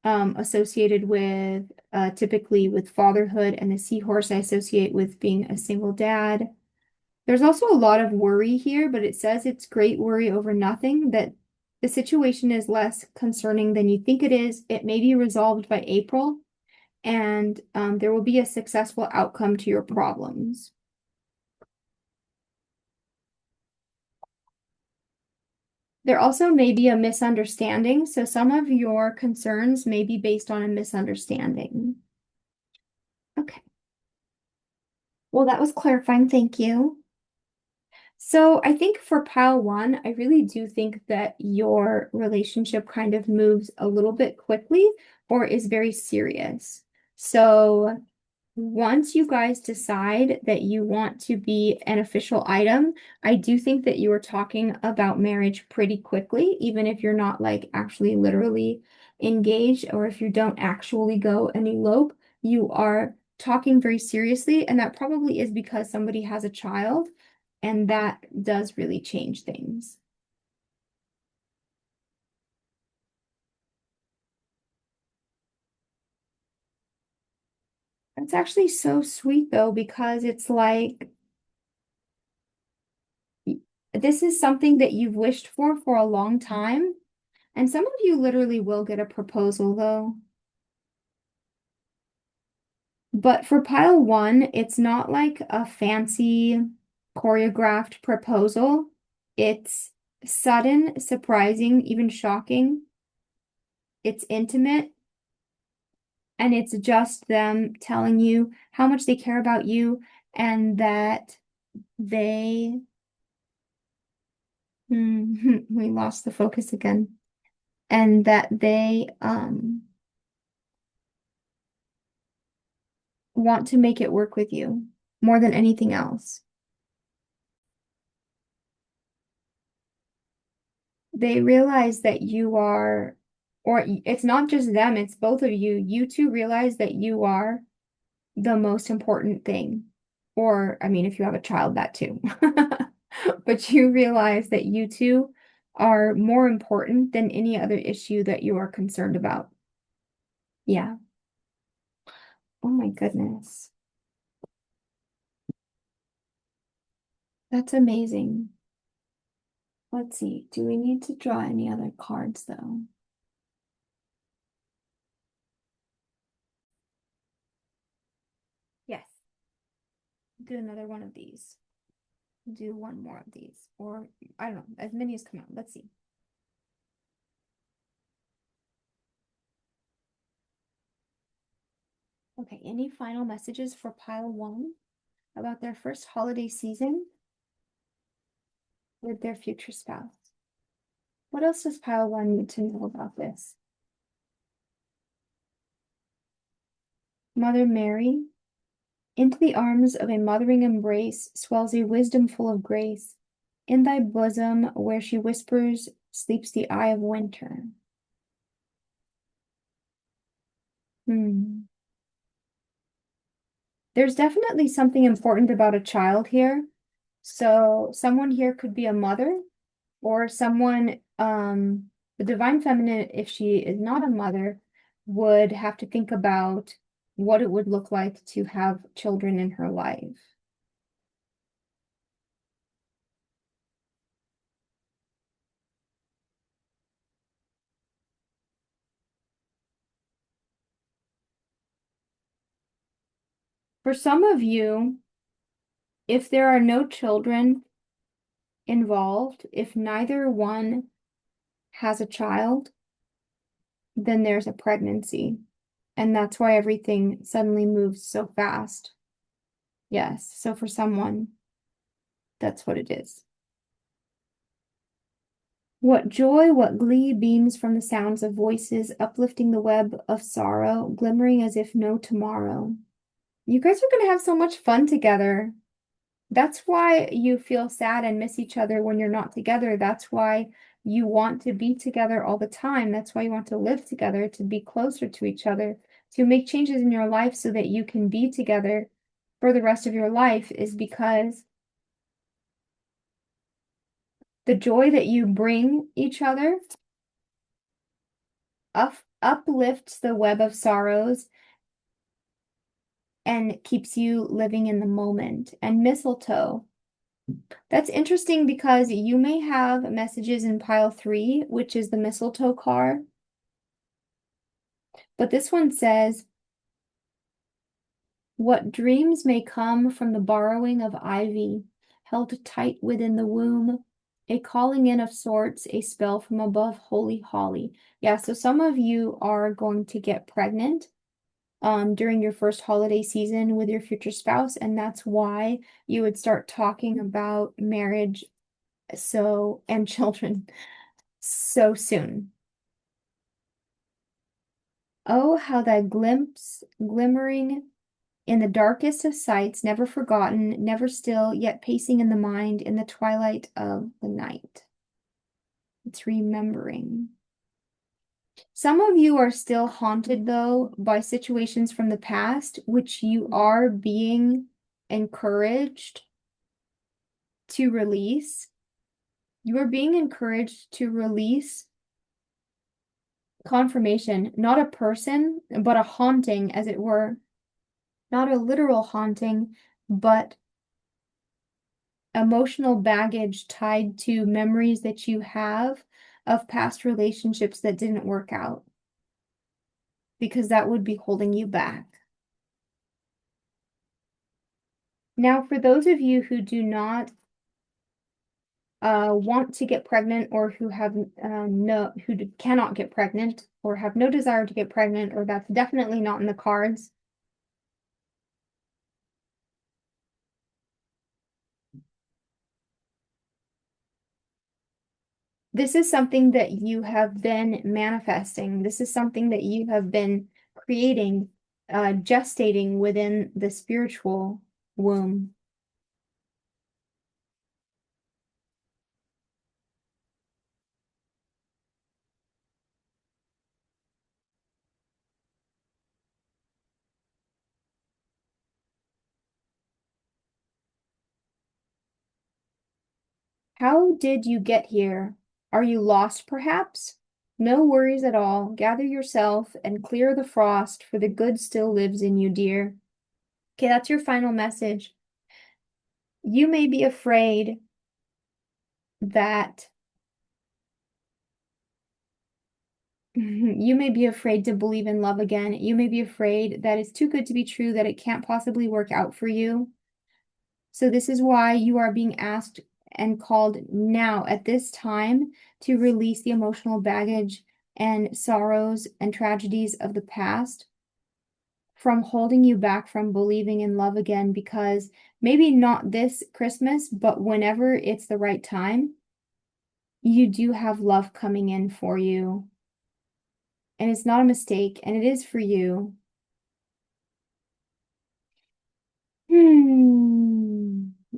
S1: associated with typically with fatherhood, and the seahorse I associate with being a single dad. There's also a lot of worry here, but it says it's great worry over nothing, that the situation is less concerning than you think it is. It may be resolved by April, and there will be a successful outcome to your problems. There also may be a misunderstanding, so some of your concerns may be based on a misunderstanding. Okay. Well, that was clarifying. Thank you. So I think for pile one, I really do think that your relationship kind of moves a little bit quickly or is very serious. So once you guys decide that you want to be an official item, I do think that you are talking about marriage pretty quickly, even if you're not like actually literally engaged or if you don't actually go and elope, you are talking very seriously. And that probably is because somebody has a child, and that does really change things. It's actually so sweet though, because it's like this is something that you've wished for a long time. And some of you literally will get a proposal though. But for pile one, it's not like a fancy choreographed proposal. It's sudden, surprising, even shocking. It's intimate, and it's just them telling you how much they care about you and that they, we lost the focus again, and that they want to make it work with you more than anything else. They realize that you are, or it's not just them, it's both of you. You two realize that you are the most important thing. Or, I mean, if you have a child, that too. But you realize that you two are more important than any other issue that you are concerned about. Yeah. Oh my goodness. That's amazing. Let's see. Do we need to draw any other cards though? Yes. Do another one of these. Do one more of these. Or I don't know, as many as come out. Let's see. Okay, any final messages for pile one about their first holiday season with their future spouse? What else does pile one need to know about this? Mother Mary, into the arms of a mothering embrace swells a wisdom full of grace. In thy bosom, where she whispers Sleeps the eye of winter. Hmm. There's definitely something important about a child here. So someone here could be a mother or someone, the divine feminine, if she is not a mother, would have to think about what it would look like to have children in her life. For some of you, if there are no children involved, if neither one has a child, then there's a pregnancy. And that's why everything suddenly moves so fast. Yes, so for someone, that's what it is. What joy, what glee beams from the sounds of voices, uplifting the web of sorrow, glimmering as if no tomorrow. You guys are going to have so much fun together. That's why you feel sad and miss each other when you're not together. That's why you want to be together all the time. That's why you want to live together, to be closer to each other, to make changes in your life so that you can be together for the rest of your life, is because the joy that you bring each other uplifts the web of sorrows and keeps you living in the moment. And mistletoe, that's interesting because you may have messages in pile 3, which is the mistletoe card. But this one says, what dreams may come from the borrowing of ivy, held tight within the womb, a calling in of sorts, a spell from above, holy holly. Yeah, so some of you are going to get pregnant during your first holiday season with your future spouse, and that's why you would start talking about marriage and children so soon. Oh, how thy glimmering in the darkest of sights, never forgotten, never still, yet pacing in the mind in the twilight of the night. It's remembering. Some of you are still haunted, though, by situations from the past, which you are being encouraged to release. You are being encouraged to release confirmation, not a person, but a haunting, as it were. Not a literal haunting, but emotional baggage tied to memories that you have of past relationships that didn't work out, because that would be holding you back. Now, for those of you who do not want to get pregnant, or who have cannot get pregnant, or have no desire to get pregnant, or that's definitely not in the cards, this is something that you have been manifesting. This is something that you have been creating, gestating within the spiritual womb. How did you get here? Are you lost, perhaps? No worries at all. Gather yourself and clear the frost, for the good still lives in you, dear. Okay, that's your final message. You may be afraid that you may be afraid to believe in love again. You may be afraid that it's too good to be true, that it can't possibly work out for you. So this is why you are being asked and called now at this time to release the emotional baggage and sorrows and tragedies of the past from holding you back from believing in love again, because maybe not this Christmas, but whenever it's the right time, you do have love coming in for you. And it's not a mistake, and it is for you.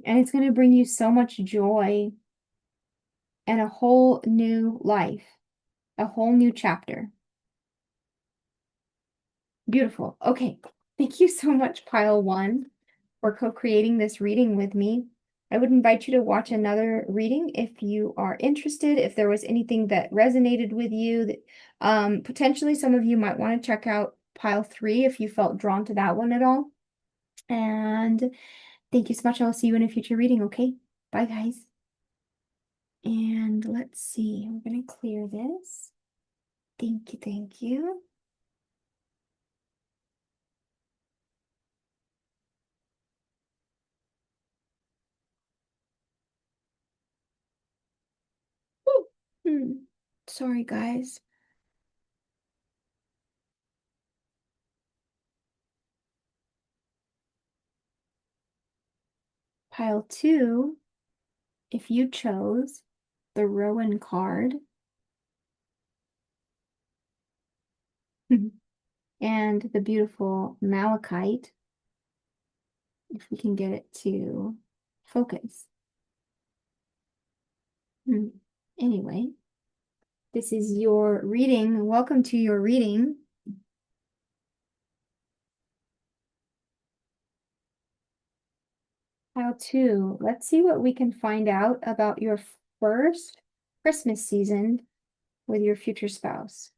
S1: And it's going to bring you so much joy. and a whole new life, a whole new chapter. Beautiful. Okay. Thank you so much, Pile One, for co-creating this reading with me. I would invite you to watch another reading if you are interested, if there was anything that resonated with you. That, potentially some of you might want to check out Pile 3 if you felt drawn to that one at all. And thank you so much. I'll see you in a future reading, okay? Bye, guys. And let's see. I'm going to clear this. Thank you, thank you. Sorry, guys. Pile 2, if you chose the Rowan card and the beautiful Malachite, if we can get it to focus. Anyway, this is your reading. Welcome to your reading. Pile 2, let's see what we can find out about your first Christmas season with your future spouse.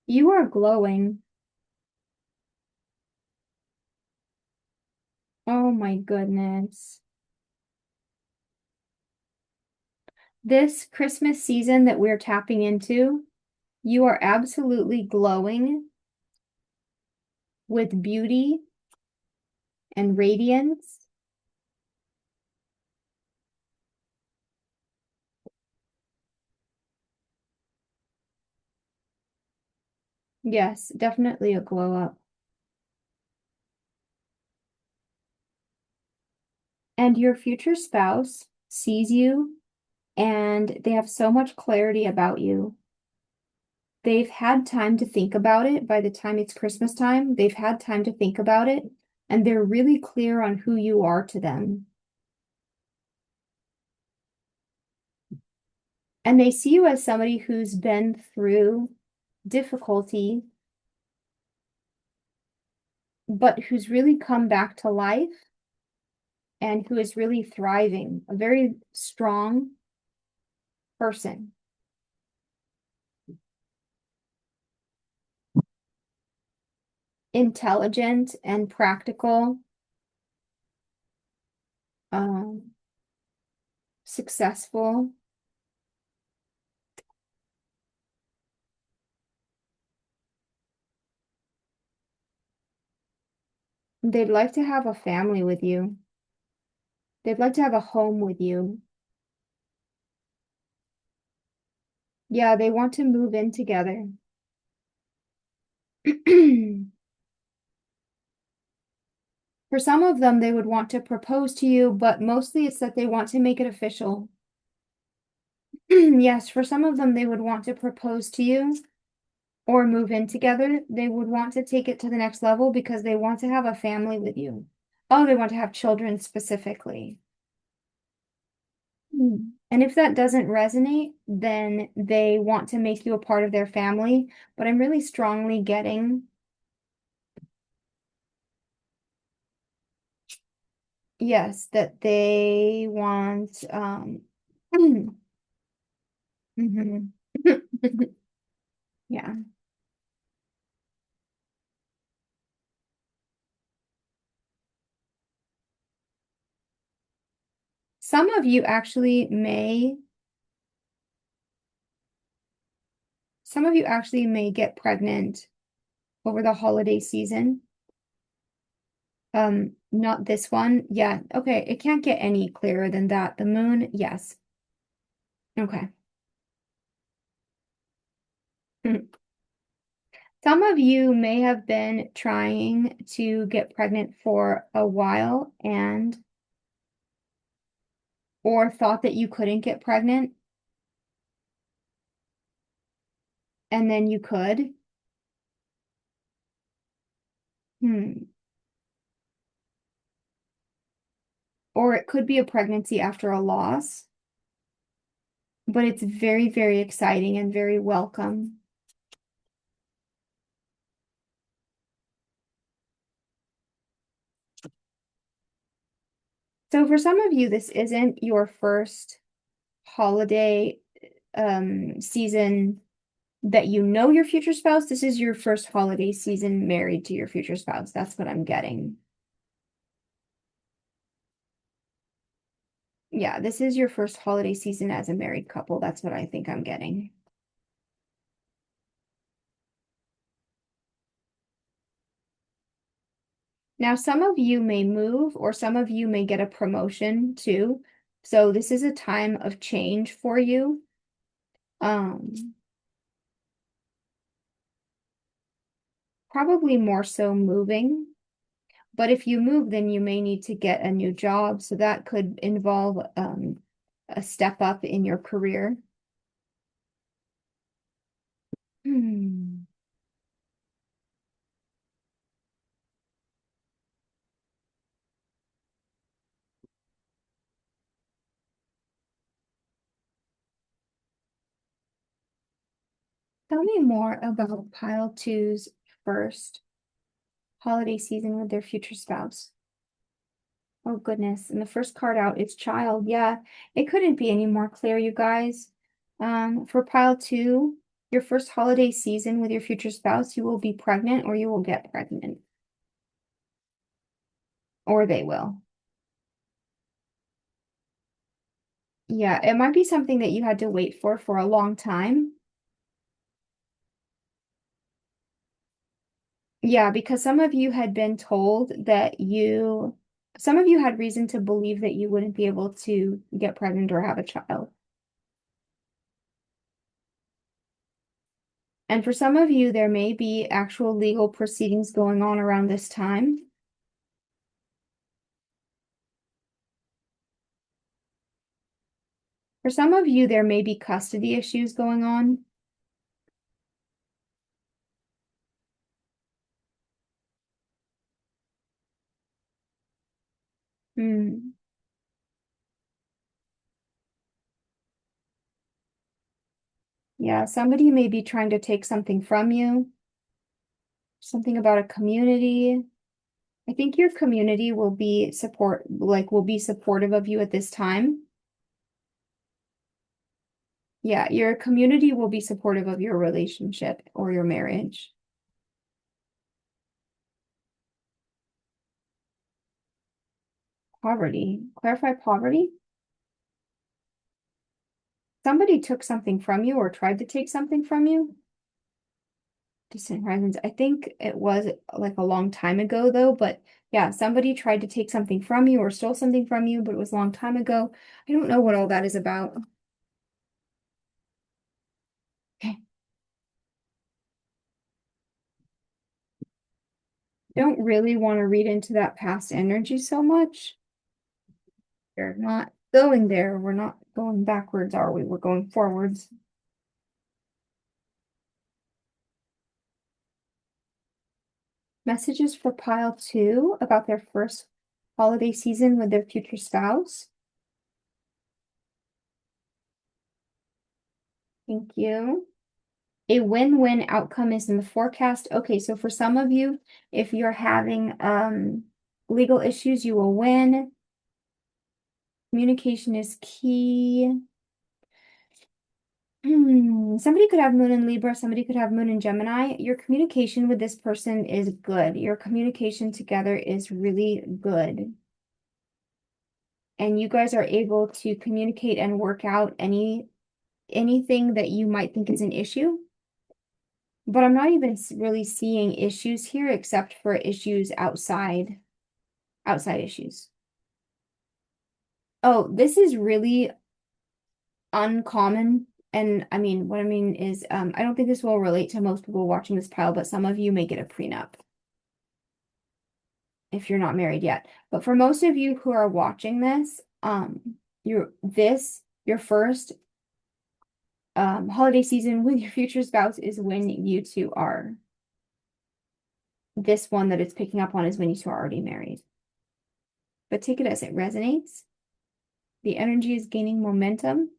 S1: You are glowing. Oh my goodness. This Christmas season that we're tapping into, you are absolutely glowing with beauty and radiance. Yes, definitely a glow up. And your future spouse sees you and they have so much clarity about you. They've had time to think about it. By the time it's Christmas time, they've had time to think about it, and they're really clear on who you are to them. And they see you as somebody who's been through difficulty, but who's really come back to life and who is really thriving, a very strong person. Intelligent and practical, successful. They'd like to have a family with you. They'd like to have a home with you. Yeah, they want to move in together. For some of them, they would want to propose to you, but mostly it's that they want to make it official. Yes, for some of them, they would want to propose to you or move in together. They would want to take it to the next level because they want to have a family with you. Oh, they want to have children specifically. And if that doesn't resonate, then they want to make you a part of their family. But I'm really strongly getting, yes, that they want, mhm. Yeah. Some of you actually may, some of you actually may get pregnant over the holiday season. Not this one. Yeah. Okay. It can't get any clearer than that. The moon. Yes. Okay. Some of you may have been trying to get pregnant for a while or thought that you couldn't get pregnant and then you could. Or it could be a pregnancy after a loss, but it's very, very exciting and very welcome. So for some of you, this isn't your first holiday season that you know your future spouse. This is your first holiday season married to your future spouse. That's what I'm getting. Yeah, this is your first holiday season as a married couple. That's what I think I'm getting. Now, some of you may move or some of you may get a promotion too. So this is a time of change for you. Probably more so moving. But if you move, then you may need to get a new job. So that could involve a step up in your career. Hmm. Tell me more about pile two's first holiday season with their future spouse. Oh goodness. And the first card out is child. Yeah, it couldn't be any more clear, you guys. For pile two, your first holiday season with your future spouse, you will be pregnant or you will get pregnant. Or they will. Yeah, it might be something that you had to wait for a long time. Yeah, because some of you had been told that some of you had reason to believe that you wouldn't be able to get pregnant or have a child. And for some of you, there may be actual legal proceedings going on around this time. For some of you, there may be custody issues going on. Hmm. Yeah, somebody may be trying to take something from you, something about a community. I think your community will be will be supportive of you at this time. Yeah, your community will be supportive of your relationship or your marriage. Poverty. Clarify poverty. Somebody took something from you or tried to take something from you. Distant horizons. I think it was like a long time ago though, but yeah, somebody tried to take something from you or stole something from you, but it was a long time ago. I don't know what all that is about. Okay. Don't really want to read into that past energy so much. We're not going there. We're not going backwards, are we? We're going forwards. Messages for pile two about their first holiday season with their future spouse. Thank you. A win-win outcome is in the forecast. Okay, so for some of you, if you're having legal issues, you will win. Communication is key. Somebody could have moon in Libra, somebody could have moon in Gemini. Your communication with this person is good. Your communication together is really good. And you guys are able to communicate and work out anything that you might think is an issue. But I'm not even really seeing issues here except for issues outside issues. Oh, this is really uncommon And I mean, what I mean is, I don't think this will relate to most people watching this pile, but some of you may get a prenup if you're not married yet. But for most of you who are watching this, your first holiday season with your future spouse is when you two are. This one that it's picking up on is when you two are already married. But take it as it resonates. The energy is gaining momentum.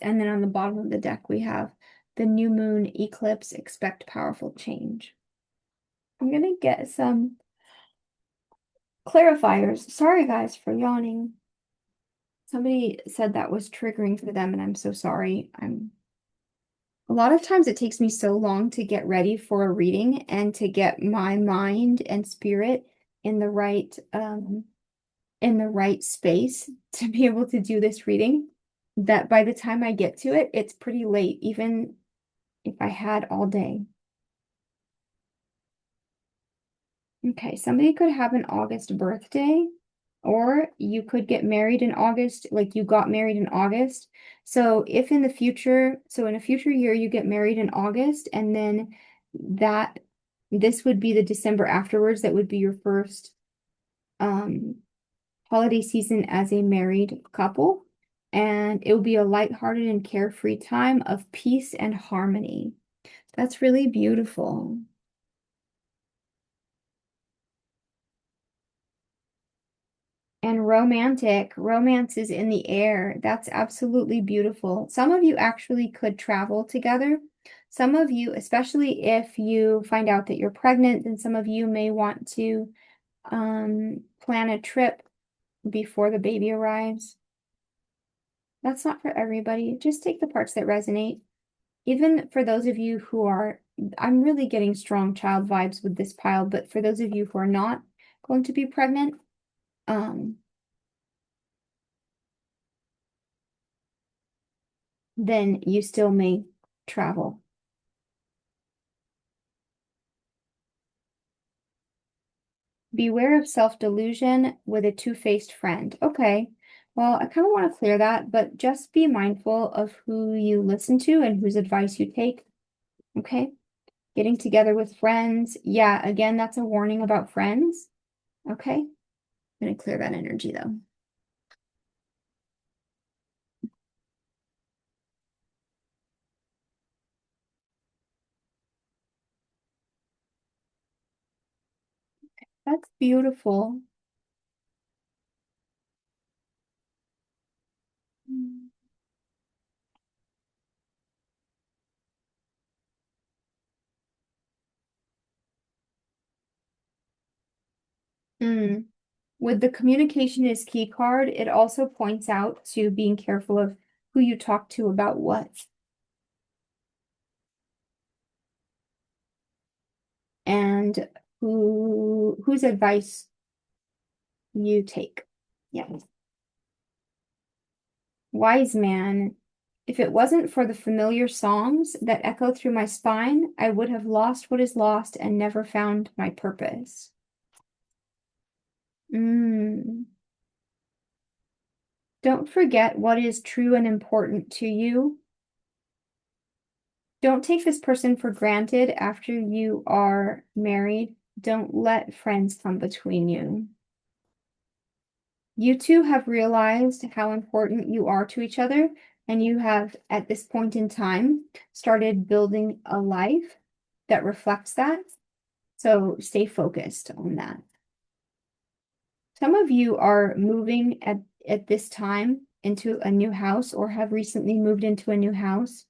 S1: And then on the bottom of the deck, we have the new moon eclipse, expect powerful change. I'm going to get some clarifiers. Sorry, guys, for yawning. Somebody said that was triggering for them, and I'm so sorry. A lot of times it takes me so long to get ready for a reading and to get my mind and spirit in the right space to be able to do this reading, that by the time I get to it, it's pretty late, even if I had all day. Okay, somebody could have an August birthday, or you could get married in August, like you got married in August. So if in the future, so in a future year, you get married in August, and then this would be the December afterwards, that would be your first holiday season as a married couple. And it will be a lighthearted and carefree time of peace and harmony. That's really beautiful. And romantic, romance is in the air. That's absolutely beautiful. Some of you actually could travel together. Some of you, especially if you find out that you're pregnant, then some of you may want to plan a trip before the baby arrives. That's not for everybody. Just take the parts that resonate. Even for those of you who are, I'm really getting strong child vibes with this pile, but for those of you who are not going to be pregnant, then you still may travel. Beware of self-delusion with a two-faced friend. Okay, well, I kind of want to clear that, but just be mindful of who you listen to and whose advice you take. Okay, getting together with friends. Yeah, again, that's a warning about friends. Okay, I'm going to clear that energy though. That's beautiful. Mm. With the communication is key card, it also points out to being careful of who you talk to about what. And whose advice you take. Yeah. Wise man, if it wasn't for the familiar songs that echo through my spine, I would have lost what is lost and never found my purpose. Don't forget what is true and important to you. Don't take this person for granted after you are married. Don't let friends come between you. You two have realized how important you are to each other, and you have, at this point in time, started building a life that reflects that. So stay focused on that. Some of you are moving at this time into a new house or have recently moved into a new house.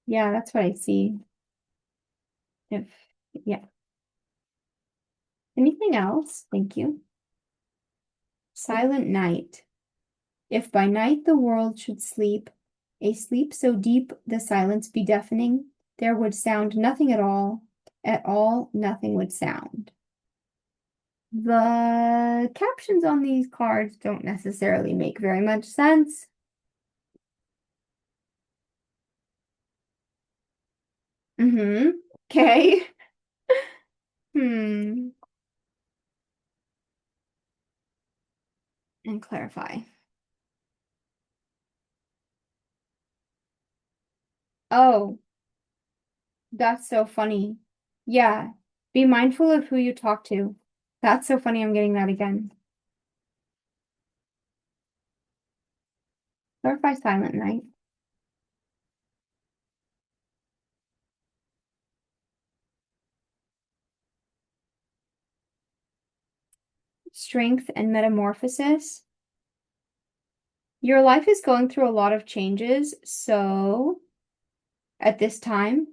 S1: Yeah, that's what I see. Yeah. Anything else? Thank you. Silent night. If by night the world should sleep, a sleep so deep the silence be deafening, there would sound nothing at all nothing would sound. The captions on these cards don't necessarily make very much sense. Mm-hmm. Okay. Hmm. And clarify. Oh, that's so funny. Yeah. Be mindful of who you talk to. That's so funny. I'm getting that again. Clarify silent night. Strength and metamorphosis. Your life is going through a lot of changes. So at this time,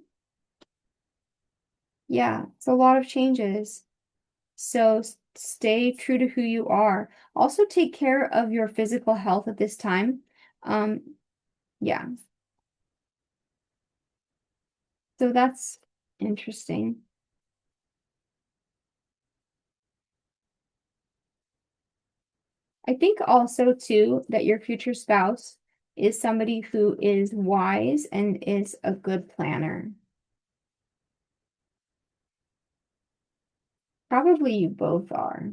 S1: yeah, it's a lot of changes. So stay true to who you are. Also take care of your physical health at this time. Um, yeah, so that's interesting. I think also too that your future spouse is somebody who is wise and is a good planner. Probably you both are.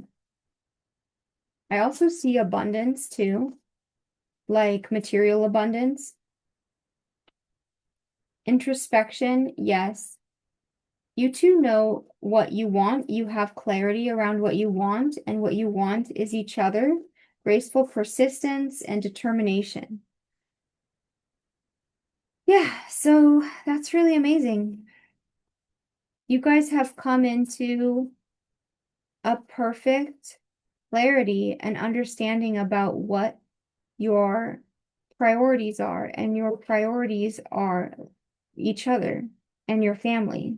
S1: I also see abundance too, like material abundance. Introspection, yes. You two know what you want. You have clarity around what you want, and what you want is each other, graceful persistence, and determination. Yeah, so that's really amazing. You guys have come into a perfect clarity and understanding about what your priorities are, and your priorities are each other and your family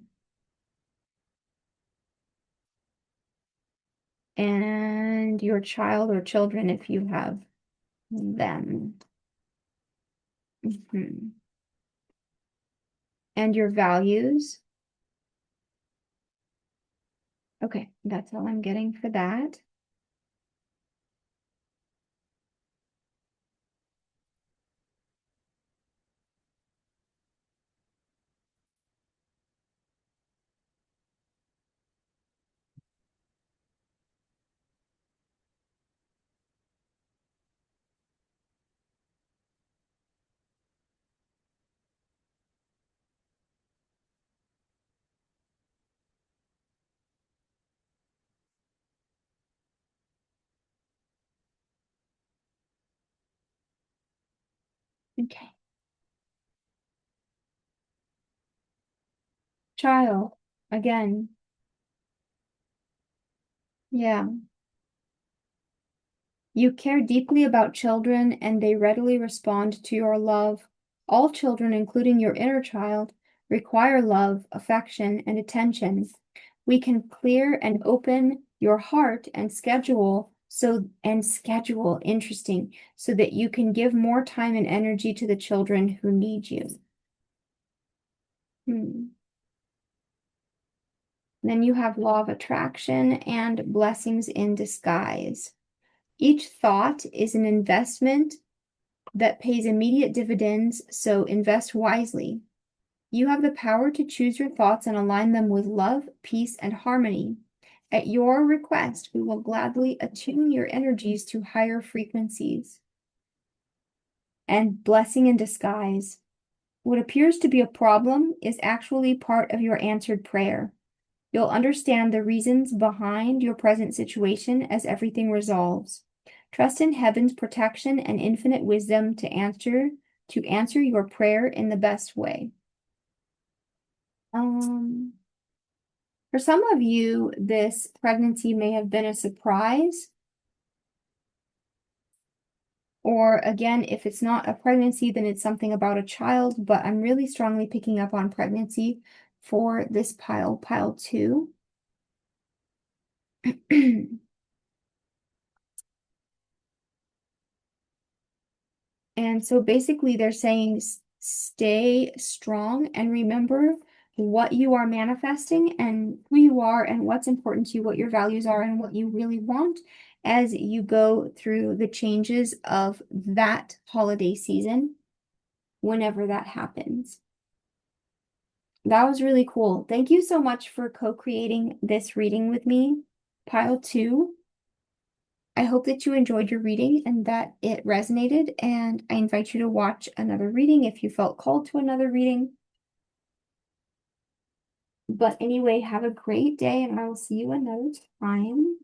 S1: and your child or children if you have them. Mhm. And your values. Okay, that's all I'm getting for that. Okay. Child, again, yeah. You care deeply about children and they readily respond to your love. All children, including your inner child, require love, affection, and attention. We can clear and open your heart and schedule, interesting, so that you can give more time and energy to the children who need you. Hmm. Then you have law of attraction and blessings in disguise. Each thought is an investment that pays immediate dividends, so invest wisely. You have the power to choose your thoughts and align them with love, peace, and harmony. At your request, we will gladly attune your energies to higher frequencies. And blessing in disguise. What appears to be a problem is actually part of your answered prayer. You'll understand the reasons behind your present situation as everything resolves. Trust in heaven's protection and infinite wisdom to answer your prayer in the best way. Um, for some of you, this pregnancy may have been a surprise, or again, if it's not a pregnancy, then it's something about a child, but I'm really strongly picking up on pregnancy for this pile two. And so basically, they're saying stay strong and remember what you are manifesting and who you are and what's important to you, what your values are, and what you really want as you go through the changes of that holiday season, whenever that happens. That was really cool. Thank you so much for co-creating this reading with me. Pile two. I hope that you enjoyed your reading and that it resonated, and I invite you to watch another reading if you felt called to another reading. But anyway, have a great day, and I will see you another time.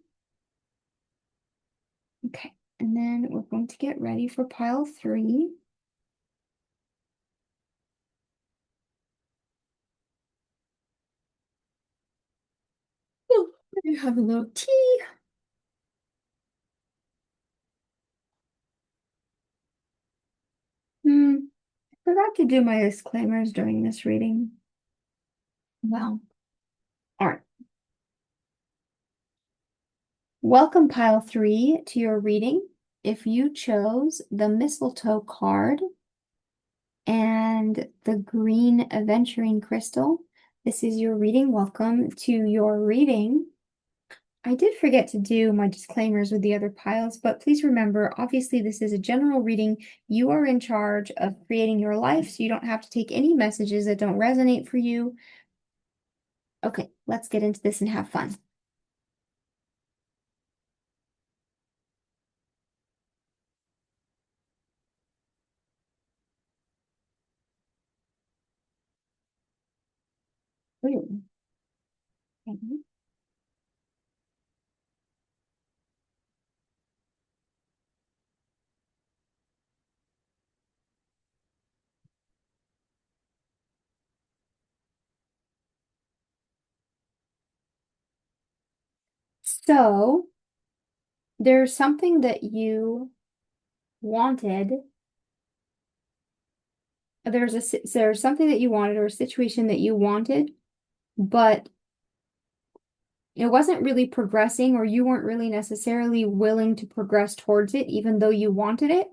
S1: Okay, and then we're going to get ready for pile three. Oh, I have a little tea. I forgot to do my disclaimers during this reading. Well, all right. Welcome, pile three, to your reading. If you chose the Mistletoe card and the green Aventurine crystal, this is your reading. Welcome to your reading. I did forget to do my disclaimers with the other piles, but please remember, obviously, this is a general reading. You are in charge of creating your life, so you don't have to take any messages that don't resonate for you. Okay, let's get into this and have fun. Ooh. Okay. So, there's something that you wanted. There's something that you wanted or a situation that you wanted, but it wasn't really progressing, or you weren't really necessarily willing to progress towards it, even though you wanted it,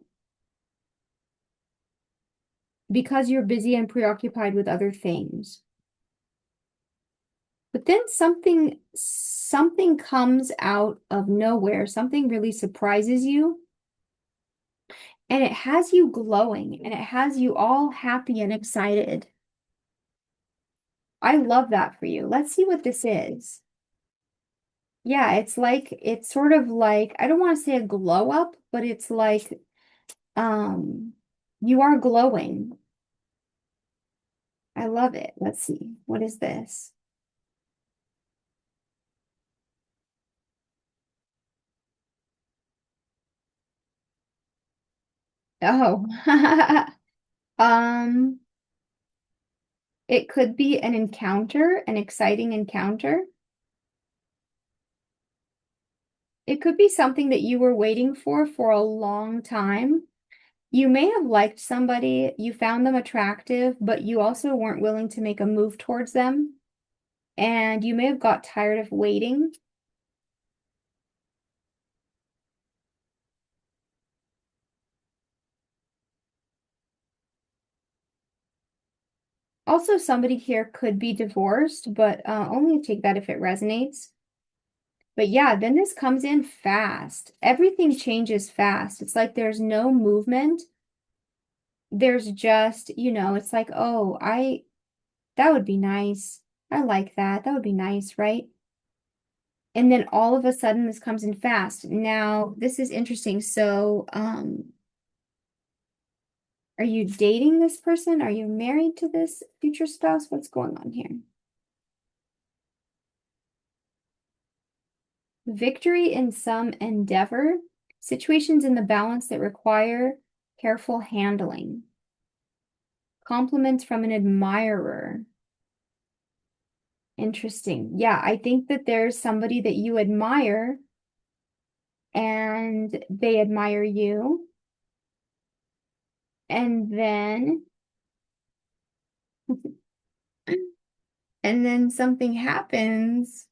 S1: because you're busy and preoccupied with other things. But then something comes out of nowhere, something really surprises you, and it has you glowing, and it has you all happy and excited. I love that for you. Let's see what this is. Yeah, it's sort of like, I don't want to say a glow up, but it's like um you are glowing. I love it. Let's see. What is this? Oh. Um, it could be an encounter, an exciting encounter. It could be something that you were waiting for a long time. You may have liked somebody, you found them attractive, but you also weren't willing to make a move towards them. And you may have got tired of waiting. Also, somebody here could be divorced, but only take that if it resonates. But yeah, then this comes in fast. Everything changes fast. It's like there's no movement. There's just, it's like, oh, that would be nice. I like that. That would be nice, right? And then all of a sudden this comes in fast. Now, this is interesting. So, are you dating this person? Are you married to this future spouse? What's going on here? Victory in some endeavor, situations in the balance that require careful handling. Compliments from an admirer. Interesting. Yeah, I think that there's somebody that you admire and they admire you. And then and then something happens.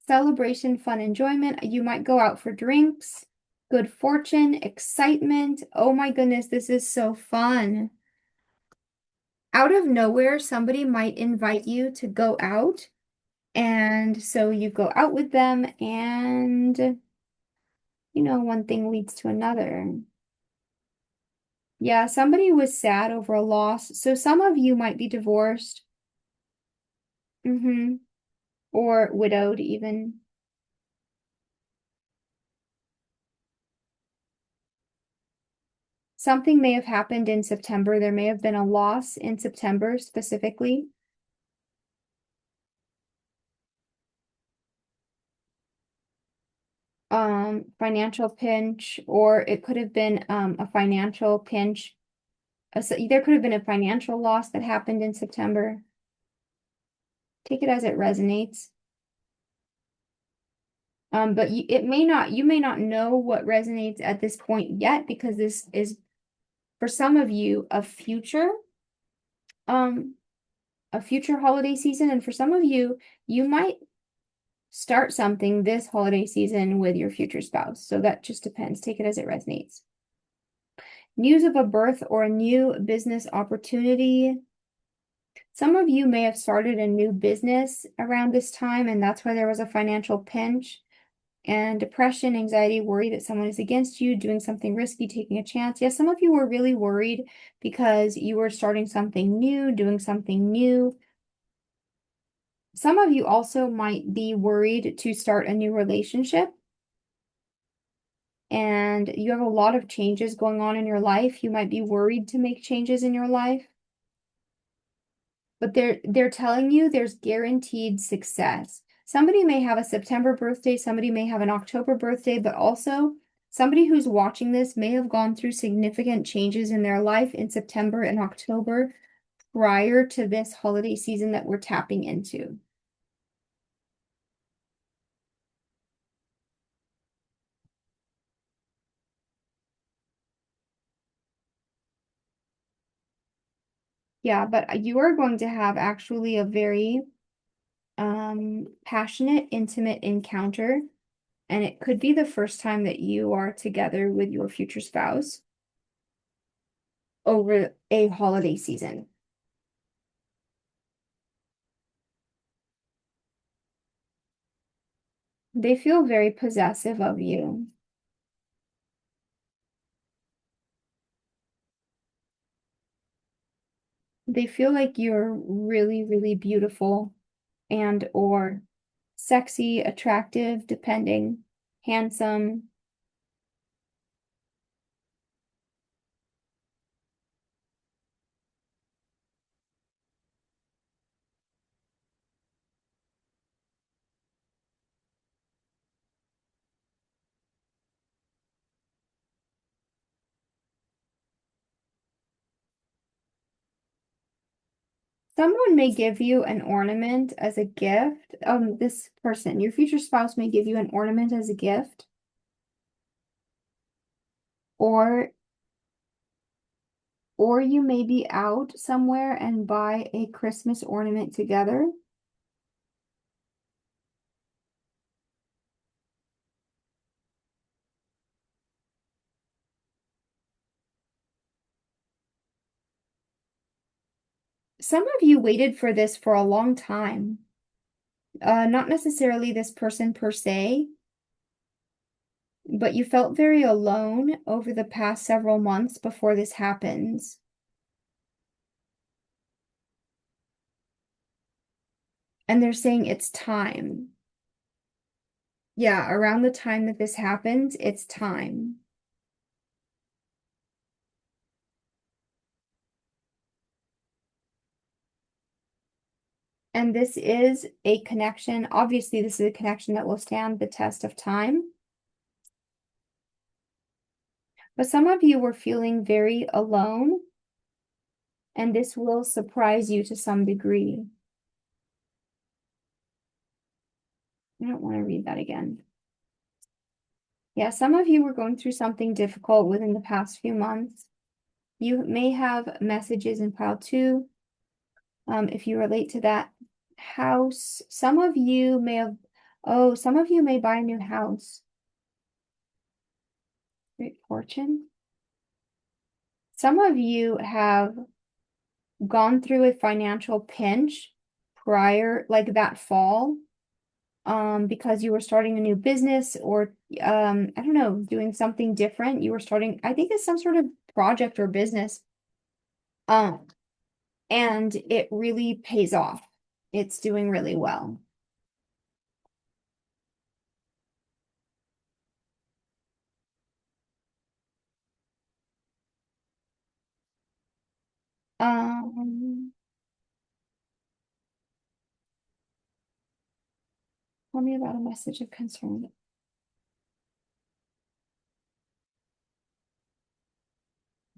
S1: Celebration, fun, enjoyment. You might go out for drinks, good fortune, excitement. Oh my goodness, this is so fun. Out of nowhere, somebody might invite you to go out. And so you go out with them and one thing leads to another. Yeah, somebody was sad over a loss. So some of you might be divorced. Mm-hmm. Or widowed even. Something may have happened in September. There may have been a loss in September specifically. Financial pinch, or it could have been a financial pinch. There could have been a financial loss that happened in September. Take it as it resonates. But you may not know what resonates at this point yet, because this is, for some of you, um, a future holiday season, and for some of you, you might start something this holiday season with your future spouse. So that just depends. Take it as it resonates. News of a birth or a new business opportunity. Some of you may have started a new business around this time, and that's why there was a financial pinch. And depression, anxiety, worry that someone is against you, doing something risky, taking a chance. Yes, some of you were really worried because you were starting something new, doing something new. Some of you also might be worried to start a new relationship, and you have a lot of changes going on in your life. You might be worried to make changes in your life, but they're telling you there's guaranteed success. Somebody may have a September birthday, somebody may have an October birthday, but also somebody who's watching this may have gone through significant changes in their life in September and October prior to this holiday season that we're tapping into. Yeah, but you are going to have actually a very passionate, intimate encounter, and it could be the first time that you are together with your future spouse over a holiday season. They feel very possessive of you. They feel like you're really, really beautiful and or sexy, attractive, depending, handsome. Someone may give you an ornament as a gift. This person, your future spouse, may give you an ornament as a gift, or you may be out somewhere and buy a Christmas ornament together. Some of you waited for this for a long time. Not necessarily this person per se, but you felt very alone over the past several months before this happens. And they're saying it's time. Yeah, around the time that this happens, it's time. And this is a connection. Obviously, this is a connection that will stand the test of time. But some of you were feeling very alone, and this will surprise you to some degree. I don't want to read that again. Yeah, some of you were going through something difficult within the past few months. You may have messages in pile two. If you relate to that house, some of you may have, oh, some of you may buy a new house. Great fortune. Some of you have gone through a financial pinch prior, like that fall. because you were starting a new business or I don't know, doing something different. You were starting, I think it's some sort of project or business. Um, and it really pays off. It's doing really well. Um, Tell me about a message of concern.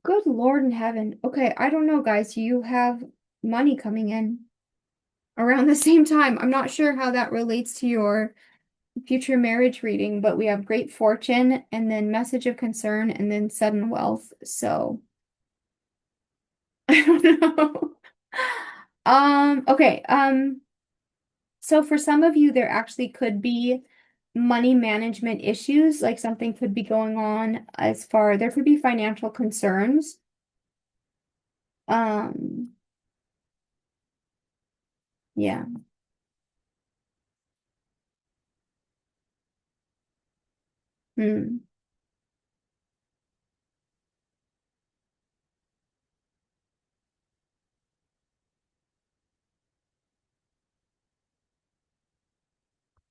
S1: Good Lord in heaven. Okay, I don't know, guys. You have money coming in around the same time. I'm not sure how that relates to your future marriage reading, but we have great fortune and then message of concern and then sudden wealth. So I don't know. Okay. So for some of you, there actually could be money management issues, like something could be going on as far, there could be financial concerns. Um, yeah. Hmm.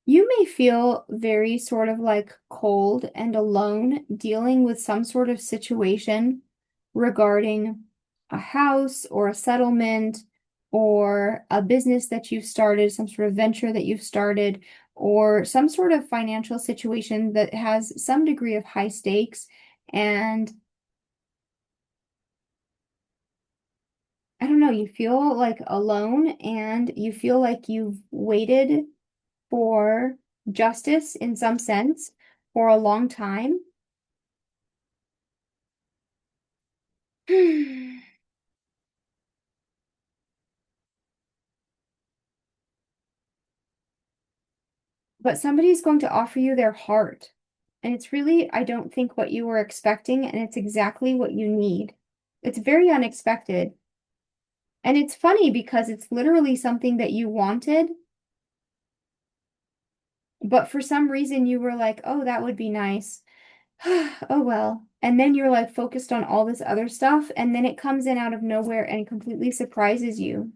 S1: You may feel very sort of like cold and alone dealing with some sort of situation regarding a house or a settlement or a business that you've started, some sort of venture that you've started, or some sort of financial situation that has some degree of high stakes. And I don't know, you feel like alone and you feel like you've waited for justice in some sense for a long time. But somebody's going to offer you their heart. And it's really, I don't think, what you were expecting, and it's exactly what you need. It's very unexpected. And it's funny because it's literally something that you wanted, but for some reason you were like, oh, that would be nice. Oh well. And then you're like focused on all this other stuff, and then it comes in out of nowhere and completely surprises you.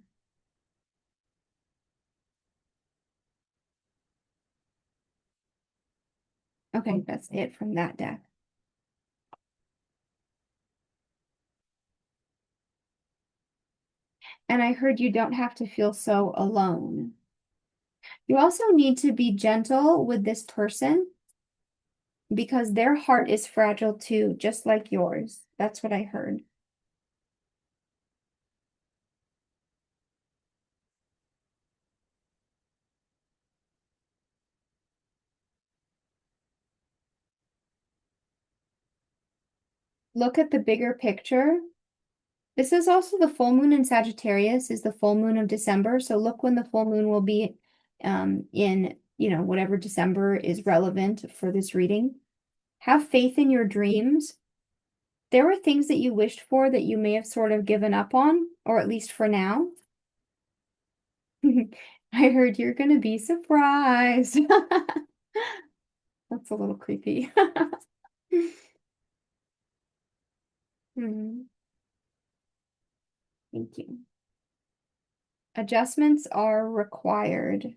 S1: Okay, that's it from that deck. And I heard you don't have to feel so alone. You also need to be gentle with this person because their heart is fragile too, just like yours. That's what I heard. Look at the bigger picture. This is also the full moon in Sagittarius is the full moon of December. So look when the full moon will be in, whatever December is relevant for this reading. Have faith in your dreams. There were things that you wished for that you may have sort of given up on, or at least for now. I heard you're gonna be surprised. That's a little creepy. Hmm, thank you. Adjustments are required.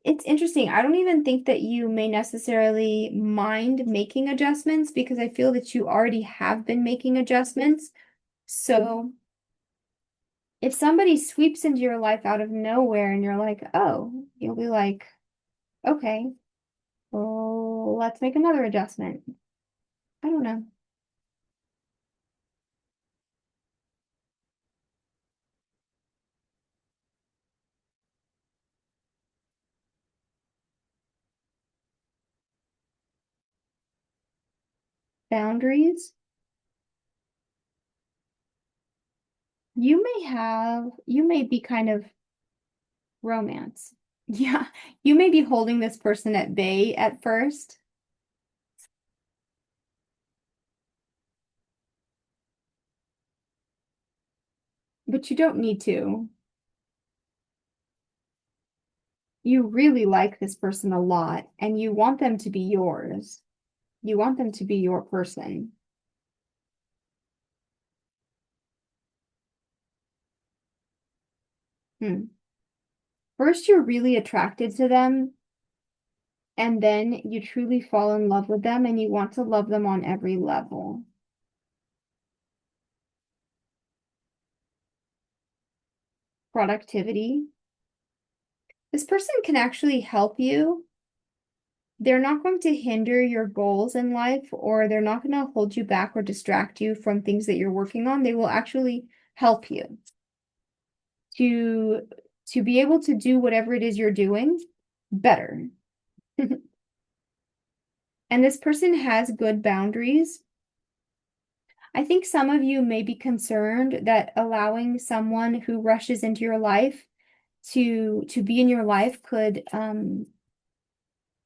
S1: It's interesting. I don't even think that you may necessarily mind making adjustments because I feel that you already have been making adjustments. So if somebody sweeps into your life out of nowhere and you're like, oh, you'll be like, okay, well, let's make another adjustment. I don't know. Boundaries. You may be kind of romance. Yeah, you may be holding this person at bay at first, but you don't need to. You really like this person a lot and you want them to be yours. You want them to be your person. Hmm. First, you're really attracted to them, and then you truly fall in love with them and you want to love them on every level. Productivity. This person can actually help you. They're not going to hinder your goals in life, or they're not going to hold you back or distract you from things that you're working on. They will actually help you to to be able to do whatever it is you're doing better. And this person has good boundaries. I think some of you may be concerned that allowing someone who rushes into your life to be in your life could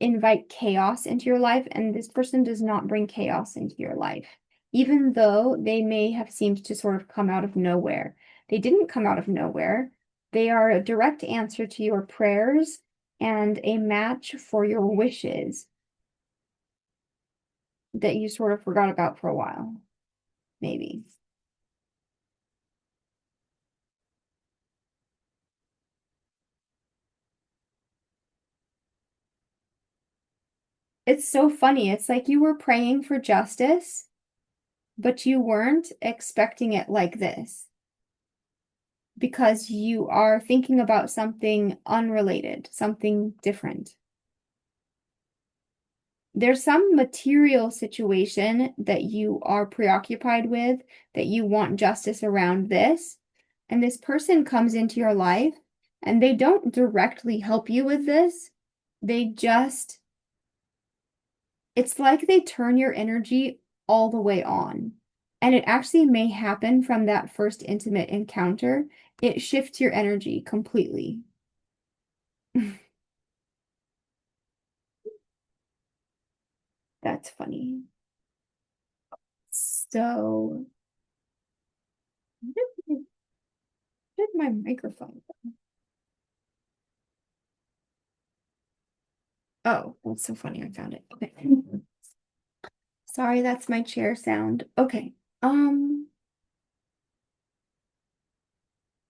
S1: invite chaos into your life, and this person does not bring chaos into your life, even though they may have seemed to sort of come out of nowhere. They didn't come out of nowhere. They are a direct answer to your prayers and a match for your wishes that you sort of forgot about for a while, maybe. It's so funny. It's like you were praying for justice, but you weren't expecting it like this because you are thinking about something unrelated, something different. There's some material situation that you are preoccupied with, that you want justice around this, and this person comes into your life and they don't directly help you with this. They just, it's like they turn your energy all the way on. And it actually may happen from that first intimate encounter. It shifts your energy completely. That's funny. So, where did my microphone go? Oh, that's so funny. I found it. Okay. Sorry, that's my chair sound. Okay. Um,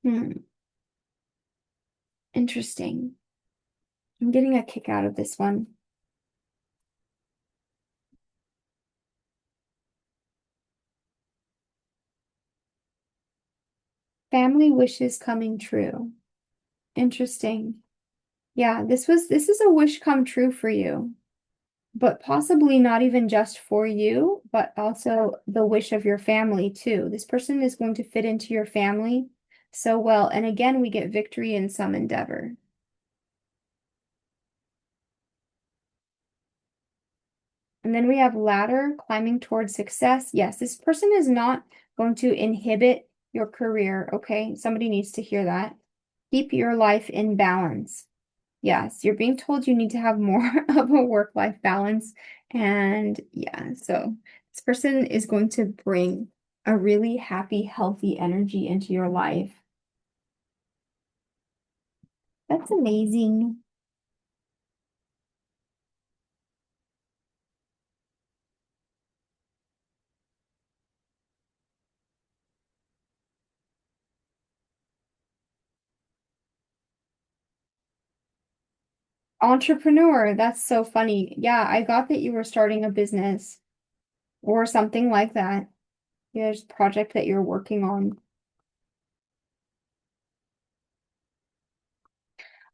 S1: hmm, interesting. I'm getting a kick out of this one. Family wishes coming true. Interesting. Yeah, this is a wish come true for you, but possibly not even just for you, but also the wish of your family too. This person is going to fit into your family so well. And again, we get victory in some endeavor. And then we have ladder, climbing towards success. Yes, this person is not going to inhibit your career, okay? Somebody needs to hear that. Keep your life in balance. Yes, you're being told you need to have more of a work-life balance. And yeah, so this person is going to bring a really happy, healthy energy into your life. That's amazing. Entrepreneur, that's so funny. Yeah, I got that you were starting a business or something like that. There's a project that you're working on.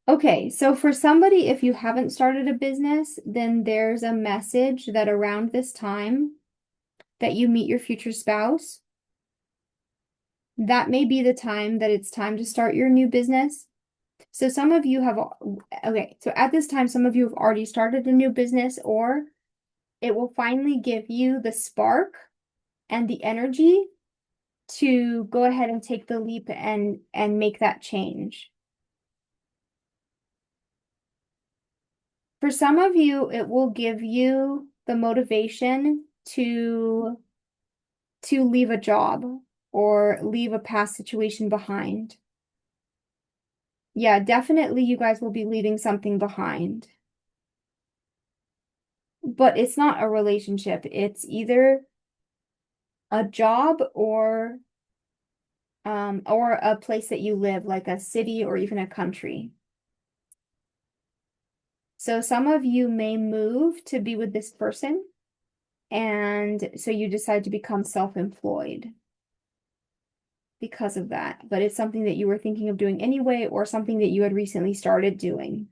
S1: Okay, so for somebody, if you haven't started a business, then there's a message that around this time that you meet your future spouse, that may be the time that it's time to start your new business. So some of you have, okay, so at this time, some of you have already started a new business, or it will finally give you the spark and the energy to go ahead and take the leap and make that change. For some of you, it will give you the motivation to leave a job or leave a past situation behind. Yeah, definitely you guys will be leaving something behind. But it's not a relationship. It's either a job or a place that you live, like a city or even a country. So some of you may move to be with this person, and so you decide to become self-employed because of that. But it's something that you were thinking of doing anyway, or something that you had recently started doing.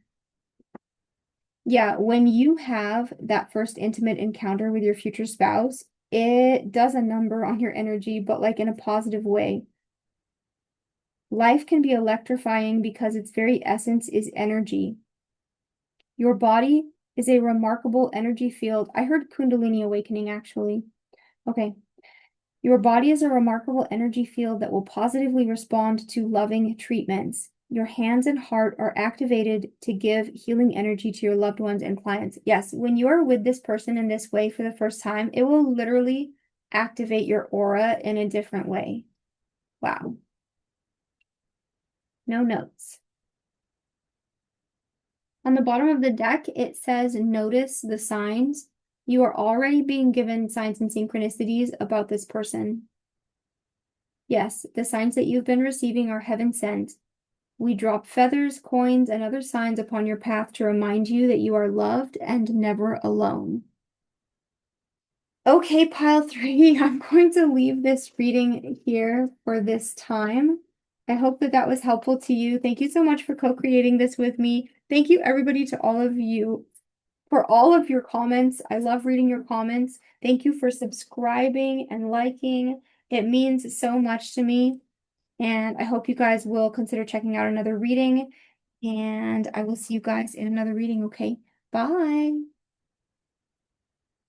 S1: Yeah, when you have that first intimate encounter with your future spouse, it does a number on your energy, but like in a positive way. Life can be electrifying because its very essence is energy. Your body is a remarkable energy field. I heard Kundalini awakening actually. Okay. Your body is a remarkable energy field that will positively respond to loving treatments. Your hands and heart are activated to give healing energy to your loved ones and clients. Yes, when you are with this person in this way for the first time, it will literally activate your aura in a different way. Wow. No notes. On the bottom of the deck, it says, notice the signs. You are already being given signs and synchronicities about this person. Yes, the signs that you've been receiving are heaven sent. We drop feathers, coins, and other signs upon your path to remind you that you are loved and never alone. Okay, pile three, I'm going to leave this reading here for this time. I hope that that was helpful to you. Thank you so much for co-creating this with me. Thank you, everybody, to all of you for all of your comments. I love reading your comments. Thank you for subscribing and liking. It means so much to me. And I hope you guys will consider checking out another reading. And I will see you guys in another reading, okay? Bye.